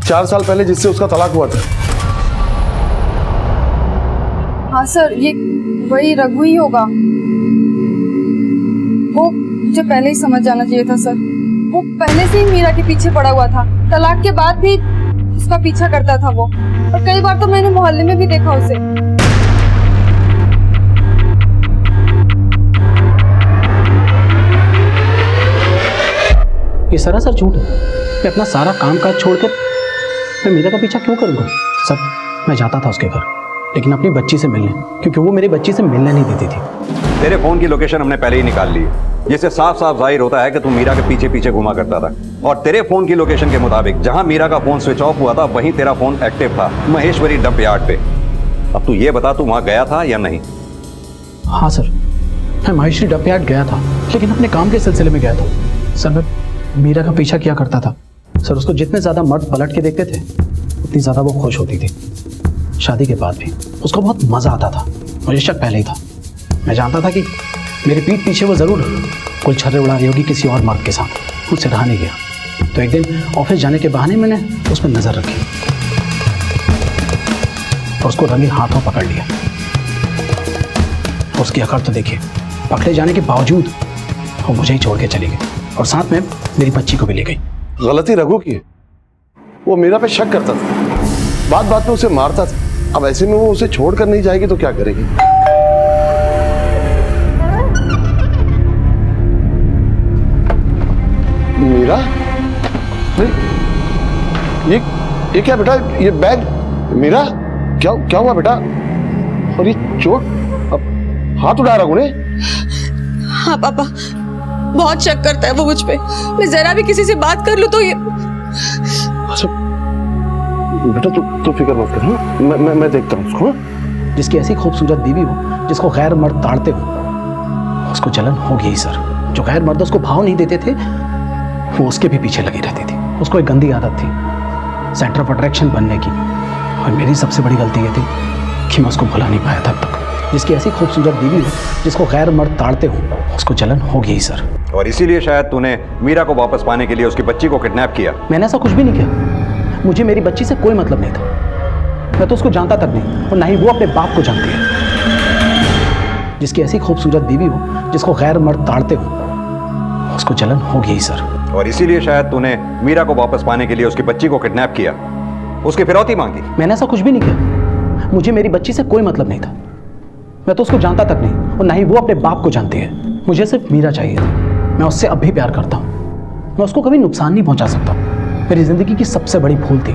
4 साल पहले जिससे उसका तलाक हुआ था। हाँ सर, ये वही रघु ही होगा। वो मुझे पहले ही समझ जाना चाहिए था सर। वो पहले से ही मीरा के पीछे पड़ा हुआ था, तलाक के बाद भी उसका पीछा करता था वो, और कई बार तो मैंने मोहल्ले में भी देखा उसे। ये सरासर झूठ है। मैं अपना सारा काम काज छोड़कर मैं मीरा का पीछा क्यों करूँगा? सर, मैं जाता था उसके घर, लेकिन अपनी बच्ची से मिलने, क्योंकि वो मेरी बच्ची से मिलने नहीं देती थी। तेरे फोन की लोकेशन हमने पहले ही निकाल ली है, जिससे साफ साफ जाहिर होता है कि तू मीरा के पीछे पीछे घुमा करता था। और तेरे फोन की लोकेशन के मुताबिक जहां मीरा का फोन स्विच ऑफ हुआ था वहीं तेरा फोन एक्टिव था, महेश्वरी डंप यार्ड पे। अब तू ये बता, तू वहां गया था या नहीं? हाँ सर, मैं महेश्वरी डंप यार्ड गया था, लेकिन अपने काम के सिलसिले में गया था। सर, मैं मीरा का पीछा किया करता था। सर, उसको जितने ज़्यादा मर्द पलट के देखते थे उतनी ज़्यादा वो खुश होती थी। शादी के बाद भी उसको बहुत मज़ा आता था। मुझे शक पहले ही था। मैं जानता था कि मेरे पीठ पीछे वो ज़रूर कुल छर्रे उड़ा रही होगी किसी और मर्द के साथ। मुझसे रहा नहीं गया, तो एक दिन ऑफिस जाने के बहाने मैंने उस पर नज़र रखी और उसको रंगे हाथों पकड़ लिया। उसकी अकड़ तो देखिए, पकड़े जाने के बावजूद वो मुझे ही छोड़ के चली गई और साथ में मेरी बच्ची को भी ले गई। गलती रघु की है, वो मीरा पे शक करता था, बात बात में उसे मारता था। अब ऐसे में वो उसे छोड़कर नहीं जाएगी तो क्या करेगी? मीरा? नहीं, ये क्या बेटा? ये बैग? मीरा, क्या हुआ बेटा? और ये चोट? अब हाथ उड़ा रघु ने? हाँ पापा, बहुत शक करता है वो मुझ पे। मैं जरा भी किसी से बात कर लूं तो ये। बेटा तू फिक्र मत कर, हाँ? मैं देखता हूँ उसको। जिसकी ऐसी खूबसूरत बीवी हो, जिसको गैर मर्द ताड़ते हो, उसको जलन होगी ही सर। जो गैर मर्द उसको भाव नहीं देते थे वो उसके भी पीछे लगी रहती थी। उसको एक गंदी आदत थी सेंटर ऑफ अट्रैक्शन बनने की, और मेरी सबसे बड़ी गलती ये थी कि मैं उसको भुला नहीं पाया तब तक। जिसकी ऐसी खूबसूरत बीवी हो, जिसको गैर मर्द ताड़ते हो, उसको जलन होगी ही सर। और इसीलिए शायद तूने मीरा को वापस पाने के लिए उसकी बच्ची को किडनैप किया। मैंने ऐसा कुछ भी नहीं किया। मुझे मेरी बच्ची से कोई मतलब नहीं था। मैं तो उसको जानता तक नहीं, और ना ही वो अपने बाप को जानती है। जिसकी ऐसी खूबसूरत बीवी हो, जिसको गैर मर्द ताड़ते हो, उसको जलन होगी ही सर। और इसीलिए शायद तूने मीरा को वापस पाने के लिए उसकी बच्ची को किडनैप किया, उसकी फिरौती मांगी। मैंने ऐसा कुछ भी नहीं किया। मुझे मेरी बच्ची से कोई मतलब नहीं था। मैं तो उसको जानता तक नहीं, और ना ही वो अपने बाप को जानती है। मुझे सिर्फ मीरा चाहिए थी। मैं उससे अब भी प्यार करता हूँ। मैं उसको कभी नुकसान नहीं पहुंचा सकता, मेरी जिंदगी की सबसे बड़ी भूल थी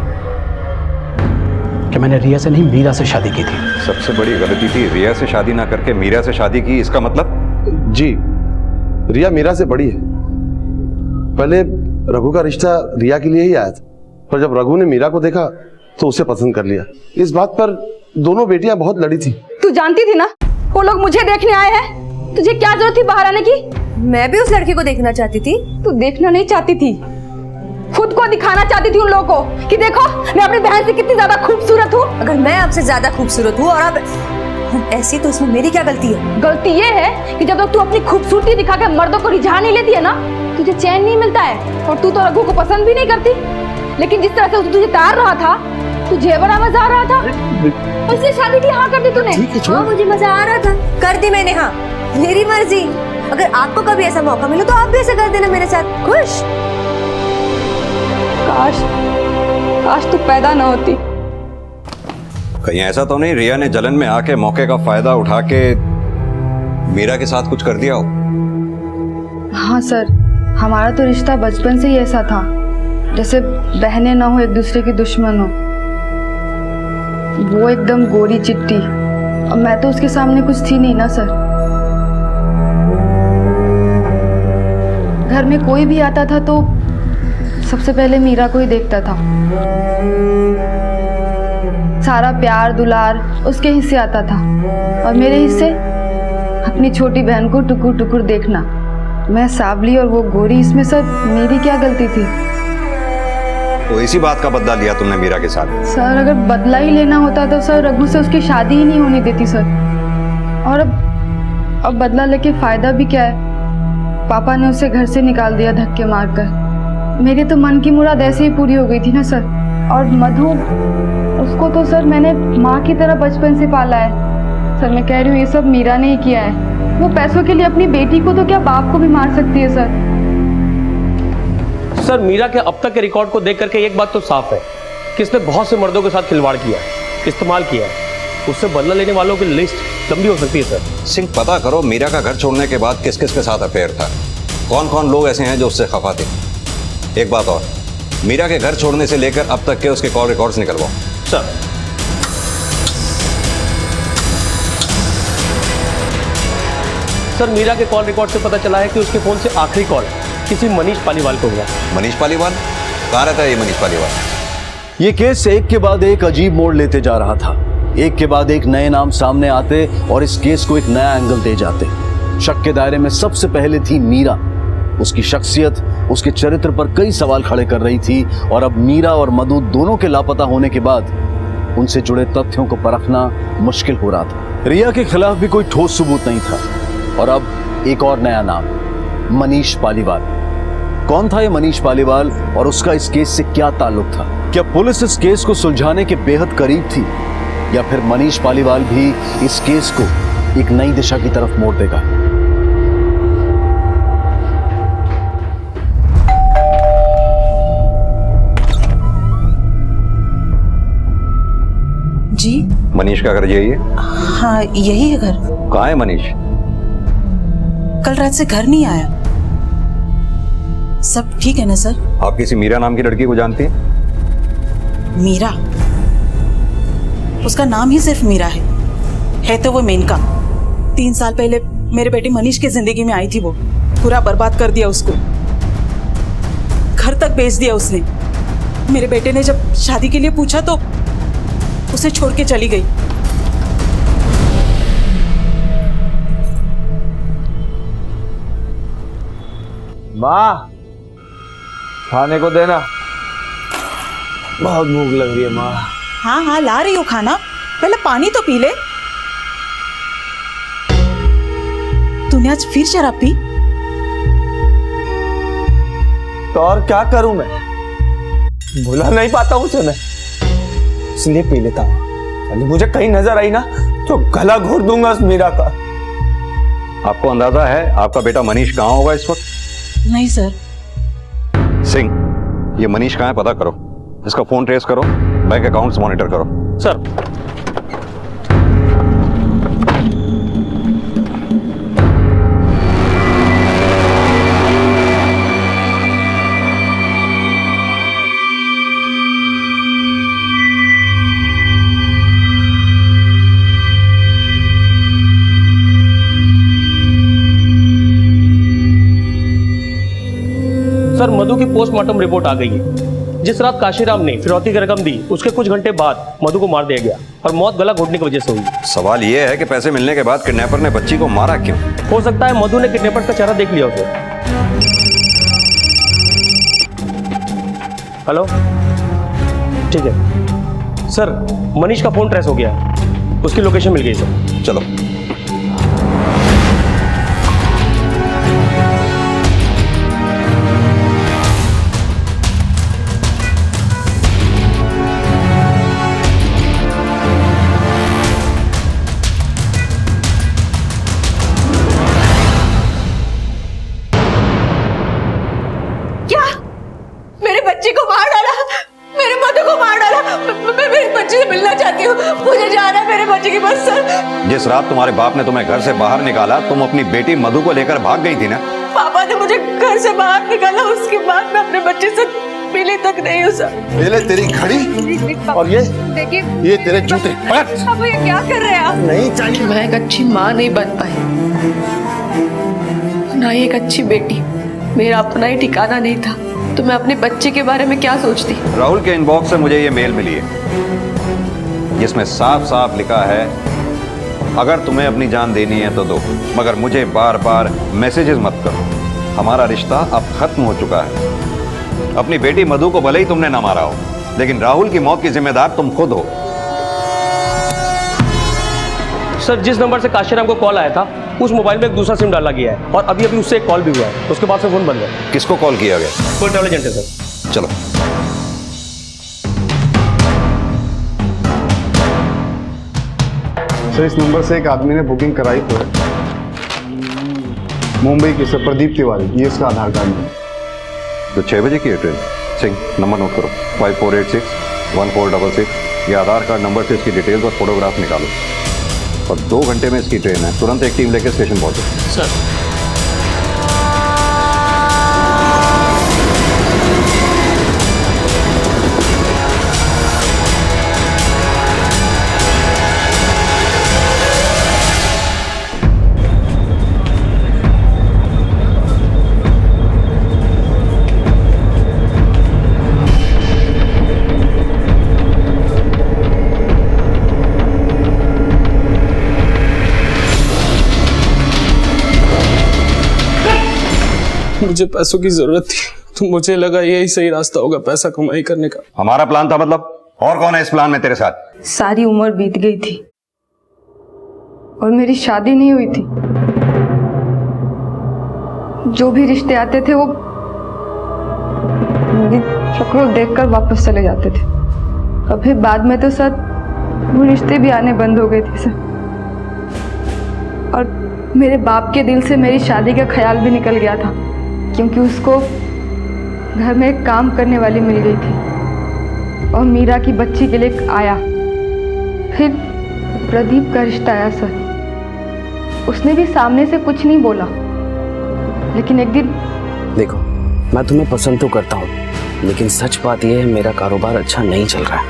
कि मैंने रिया से नहीं मीरा से शादी की थी। सबसे बड़ी गलती थी रिया से शादी ना करके मीरा से शादी की, इसका मतलब? जी, रिया मीरा से बड़ी है। पहले रघु का रिश्ता रिया के लिए ही आया था, पर जब रघु ने मीरा को देखा तो उसे पसंद कर लिया। इस बात पर दोनों बेटियां बहुत लड़ी थी। तू जानती थी ना वो लोग मुझे देखने आए हैं, तुझे क्या जरूरत थी बाहर आने की? मैं भी उस लड़की को देखना चाहती थी। तू देखना नहीं चाहती थी, खुद को दिखाना चाहती थी उन लोगों को कि देखो मैं अपनी बहन से कितनी ज्यादा खूबसूरत हूँ। अगर मैं आपसे ज्यादा खूबसूरत हूँ और अब ऐसी, तो इसमें मेरी क्या गलती है? गलती ये है कि जब तक तू अपनी खूबसूरती दिखा के मर्दों को रिझा नहीं लेती है ना, तुझे चैन नहीं मिलता है। और तू तो रघु को पसंद भी नहीं करती, लेकिन जिस तरह से तुझे तार रहा था, तुझे बड़ा मजा आ रहा था, उससे शादी की हाँ कर दी तूने। हाँ, मुझे मजा आ रहा था, कर दी मैंने हाँ, मेरी मर्जी। अगर आपको कभी ऐसा मौका मिले तो आप भी ऐसा कर देना मेरे साथ। खुश? काश तू पैदा ना होती। कहीं ऐसा तो नहीं रिया ने जलन में आके मौके का फायदा उठा के मीरा के साथ कुछ कर दिया हो? हाँ सर, हमारा तो रिश्ता बचपन से ही ऐसा था, जैसे बहनें ना हो एक दूसरे की दुश्मन हो। वो एकदम गोरी चिट्टी और मैं तो उसके सामने कुछ थी नहीं ना सर। घर में कोई भी आता था तो सबसे पहले मीरा को ही देखता था। सारा प्यार दुलार उसके हिस्से आता था और मेरे हिस्से अपनी छोटी बहन को टुकुर टुकुर देखना। मैं सावली और वो गोरी, इसमें सर मेरी क्या गलती थी? तो इसी बात का बदला लिया तुमने मीरा के साथ? सर अगर बदला ही लेना होता तो सर रघु से उसकी शादी ही नहीं होने देती सर। और अब बदला लेके फायदा भी क्या है? पापा ने उसे घर से निकाल दिया धक्के मारकर। मेरी तो मन की मुराद ऐसे ही पूरी हो गई थी ना सर। और मधु, उसको तो सर मैंने माँ की तरह बचपन से पाला है। सर मैं कह रही हूँ ये सब मीरा ने ही किया है। वो पैसों के लिए अपनी बेटी को तो क्या बाप को भी मार सकती है सर। सर मीरा के अब तक के रिकॉर्ड को देख करके एक बात तो साफ है कि इसने बहुत से मर्दों के साथ खिलवाड़ किया है, इस्तेमाल किया है। उससे बदला लेने वालों की लिस्ट लंबी हो सकती है सर। सिंह, पता करो मीरा का घर छोड़ने के बाद किस किस के साथ अफेयर था, कौन कौन लोग ऐसे हैं जो उससे खफा थे। एक बात और, मीरा के घर छोड़ने से लेकर अब तक के उसके कॉल रिकॉर्ड्स निकलवाओ। सर सर मीरा के कॉल रिकॉर्ड से पता चला है कि उसके फोन से आखिरी कॉल किसी मनीष पालीवाल को हुआ। मनीष पालीवाल? कहाँ रहता है ये मनीष पालीवाल? ये केस एक के बाद एक अजीब मोड़ लेते जा रहा था। एक के बाद एक नए नाम सामने आते और इस केस को एक नया एंगल दे जाते। शक के दायरे में सबसे पहले थी मीरा। उसकी शख्सियत, उसके चरित्र पर कई सवाल खड़े कर रही थी और अब मीरा और मधु दोनों के लापता होने के बाद उनसे जुड़े तथ्यों को परखना मुश्किल हो रहा था। रिया के खिलाफ भी कोई ठोस सबूत नहीं था और अब एक और नया नाम, मनीष पालीवाल। कौन था ये मनीष पालीवाल और उसका इस केस से क्या ताल्लुक था? क्या पुलिस इस केस को सुलझाने के बेहद करीब थी या फिर मनीष पालीवाल भी इस केस को एक नई दिशा की तरफ मोड़ देगा? जी मनीष का घर यही है? हाँ यही है घर। कहाँ है मनीष? कल रात से घर नहीं आया। सब ठीक है ना सर? आप किसी मीरा नाम की लड़की को जानती हैं? मीरा? उसका नाम ही सिर्फ मीरा है तो वो मेनका। 3 साल पहले मेरे बेटे मनीष की जिंदगी में आई थी। वो पूरा बर्बाद कर दिया उसको, घर तक बेच दिया उसने। मेरे बेटे ने जब शादी के लिए पूछा तो उसे छोड़ के चली गई। माँ, खाने को देना, बहुत भूख लग रही है माँ। हाँ हाँ ला रही हूँ खाना, पहले पानी तो पी ले। तूने आज फिर शराब पी? तो और क्या करूं मैं, भुला नहीं पाता हूँ उसे मैं, इसलिए पी लेता हूँ। अभी मुझे कहीं नजर आई ना तो गला घोट दूंगा उस मीरा का। आपको अंदाजा है आपका बेटा मनीष कहाँ होगा इस वक्त? नहीं सर। सिंह, ये मनीष कहाँ है पता करो, इसका फोन ट्रेस करो, बैंक अकाउंट्स मॉनिटर करो। सर सर मधु की पोस्टमार्टम रिपोर्ट आ गई है। जिस रात काशीराम ने फिरौती की रकम दी उसके कुछ घंटे बाद मधु को मार दिया गया और मौत गला घोटने की वजह से हुई। सवाल यह है कि पैसे मिलने के बाद किडनैपर ने बच्ची को मारा क्यों? हो सकता है मधु ने किडनैपर का चेहरा देख लिया उसे। हेलो, ठीक है सर, मनीष का फोन ट्रेस हो गया, उसकी लोकेशन मिल गई सर। चलो। क्या मेरे बच्चे को मार डाला, मेरे मधु को मार डाला? मैं मेरे बच्चे से मिलना चाहती हूँ, मुझे जाना है मेरे बच्चे की बस सर। जिस रात तुम्हारे बाप ने तुम्हें घर से बाहर निकाला, तुम अपनी बेटी मधु को लेकर भाग गई थी ना? पापा ने मुझे घर से बाहर निकाला, उसके बाद मैं अपने बच्चे से मिली तक नहीं हूँ सर। पहले तेरी घड़ी और ये तेरे जूते। अब ये क्या कर रहे हैं आप? नहीं चाहिए। मैं एक अच्छी माँ नहीं बन पाई, ना ही एक अच्छी बेटी। मेरा अपना ही ठिकाना नहीं था तो मैं अपने बच्चे के बारे में क्या सोचती। राहुल के इनबॉक्स से मुझे ये मेल मिली है जिसमें साफ साफ लिखा है, अगर तुम्हें अपनी जान देनी है तो दो, मगर मुझे बार बार मैसेजेस मत करो। हमारा रिश्ता अब खत्म हो चुका है। अपनी बेटी मधु को भले ही तुमने ना मारा हो, लेकिन राहुल की मौत की जिम्मेदार तुम खुद हो। सर, जिस नंबर से काशीराम को कॉल आया था उस मोबाइल में एक दूसरा सिम डाला गया है और अभी उससे एक कॉल भी हुआ है, उसके बाद से फोन बंद है। किसको कॉल किया गया? कोई ट्रैवल एजेंट है सर। चलो। सर, इस नंबर से एक आदमी ने बुकिंग कराई तो है, मुंबई की सर, प्रदीप तिवारी, ये इसका आधार कार्ड है। तो 6 बजे की है ट्रेन। सिंह, नंबर नोट करो, 5486-1466। ये आधार कार्ड नंबर से इसकी डिटेल्स और फोटोग्राफ निकालो और 2 घंटे में इसकी ट्रेन है। तुरंत एक टीम लेकर स्टेशन पहुंचो। सर। मुझे पैसों की जरूरत थी तो मुझे लगा यही सही रास्ता होगा पैसा कमाई करने का। हमारा प्लान था मतलब? और कौन है इस प्लान में तेरे साथ? सारी उम्र बीत गई थी और मेरी शादी नहीं हुई थी। जो भी रिश्ते आते थे वो मेरी शक्ल देखकर वापस चले जाते थे। और फिर बाद में तो सर वो रिश्ते भी आने बंद हो गए थे सर, और मेरे बाप के दिल से मेरी शादी का ख्याल भी निकल गया था, क्योंकि उसको घर में एक काम करने वाली मिल गई थी और मीरा की बच्ची के लिए आया। फिर प्रदीप का रिश्ता आया सर। उसने भी सामने से कुछ नहीं बोला, लेकिन एक दिन। देखो, मैं तुम्हें पसंद तो करता हूँ, लेकिन सच बात यह है मेरा कारोबार अच्छा नहीं चल रहा है।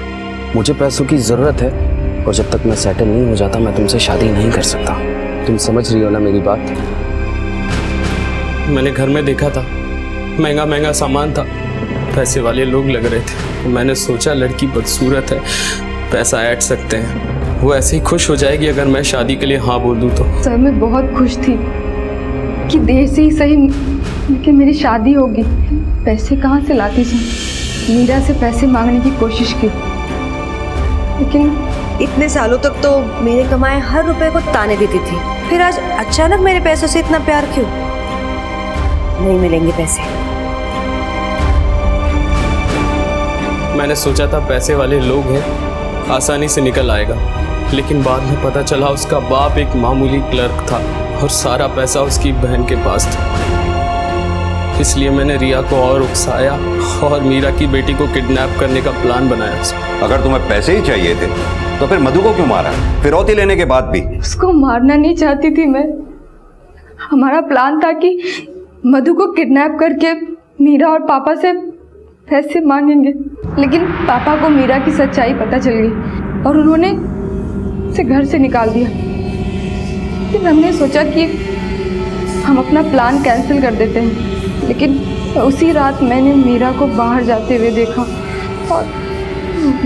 मुझे पैसों की ज़रूरत है और जब तक मैं सेटल नहीं हो जाता मैं तुमसे शादी नहीं कर सकता। तुम समझ रही हो ना मेरी बात? मैंने घर में देखा था, महंगा महंगा सामान था, पैसे वाले लोग लग रहे थे। मैंने सोचा लड़की बदसूरत है, पैसा ऐड सकते हैं, वो ऐसे ही खुश हो जाएगी अगर मैं शादी के लिए हाँ बोल दूँ तो। सर, मैं बहुत खुश थी कि देर से ही सही लेकिन मेरी शादी होगी। पैसे कहाँ से लाती थी? मीरा से पैसे मांगने की कोशिश की, लेकिन इतने सालों तक तो मेरे कमाए हर रुपए को ताने देती थी, फिर आज अचानक मेरे पैसों से इतना प्यार क्यों? नहीं मिलेंगे पैसे। मैंने सोचा था पैसे वाले लोग हैं, आसानी से निकल आएगा, लेकिन बाद में पता चला उसका बाप एक मामूली क्लर्क था और सारा पैसा उसकी बहन के पास था। इसलिए मैंने रिया को और उकसाया और मीरा की बेटी को किडनैप करने का प्लान बनाया। अगर तुम्हें पैसे ही चाहिए थे तो फिर मधु को क्यों मारा, फिरौती लेने के बाद भी? उसको मारना नहीं चाहती थी मैं। हमारा प्लान था कि मधु को किडनैप करके मीरा और पापा से पैसे मांगेंगे, लेकिन पापा को मीरा की सच्चाई पता चल गई और उन्होंने उसे घर से निकाल दिया। फिर हमने सोचा कि हम अपना प्लान कैंसिल कर देते हैं, लेकिन उसी रात मैंने मीरा को बाहर जाते हुए देखा और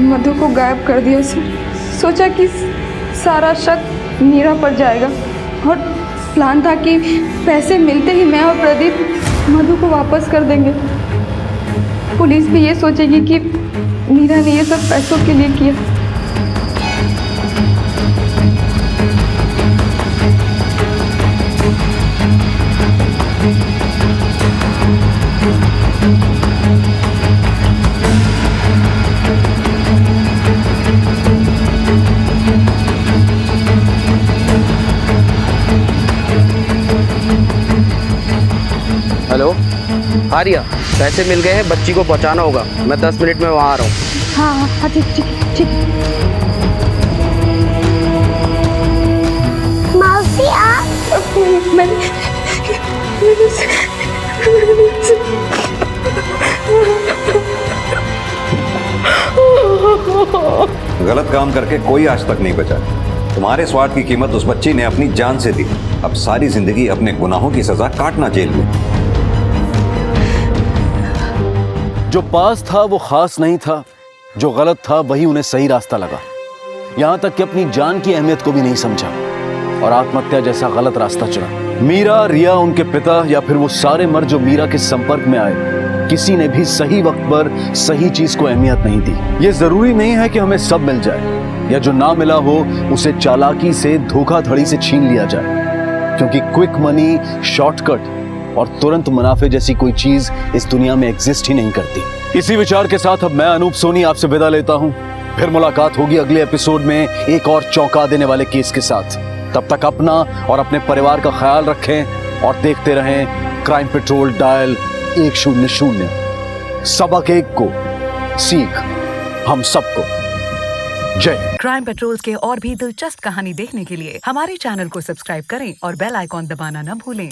मधु को गायब कर दिया सर। सोचा कि सारा शक मीरा पर जाएगा और प्लान था कि पैसे मिलते ही मैं और प्रदीप मधु को वापस कर देंगे। पुलिस भी ये सोचेगी कि मीरा ने ये सब पैसों के लिए किया। हेलो हाँ रिया, पैसे मिल गए हैं, बच्ची को पहुंचाना होगा। मैं 10 मिनट में वहां आ रहा हूँ। हाँ हाँ ठीक ठीक ठीक। मौसी आप मैंने गलत काम करके कोई आज तक नहीं बचा। तुम्हारे स्वार्थ की कीमत उस बच्ची ने अपनी जान से दी। अब सारी जिंदगी अपने गुनाहों की सजा काटना जेल में। जो पास था वो खास नहीं था, जो गलत था वही उन्हें सही रास्ता लगा। यहां तक कि अपनी जान की अहमियत को भी नहीं समझा और आत्महत्या जैसा गलत रास्ता चुना। मीरा, रिया, उनके पिता या फिर वो सारे मर्द जो मीरा के संपर्क में आए, किसी ने भी सही वक्त पर सही चीज को अहमियत नहीं दी। ये जरूरी नहीं है कि हमें सब मिल जाए या जो ना मिला हो उसे चालाकी से, धोखाधड़ी से छीन लिया जाए, क्योंकि क्विक मनी, शॉर्टकट और तुरंत मुनाफे जैसी कोई चीज इस दुनिया में एग्जिस्ट ही नहीं करती। इसी विचार के साथ अब मैं अनूप सोनी आपसे विदा लेता हूं। फिर मुलाकात होगी अगले एपिसोड में एक और चौंका देने वाले केस के साथ। तब तक अपना और अपने परिवार का ख्याल रखें और देखते रहें क्राइम पेट्रोल डायल 100। सबक एक को, सीख हम सबको। जय। क्राइम पेट्रोल के और भी दिलचस्प कहानी देखने के लिए हमारे चैनल को सब्सक्राइब करें और बेल आइकॉन दबाना न भूलें।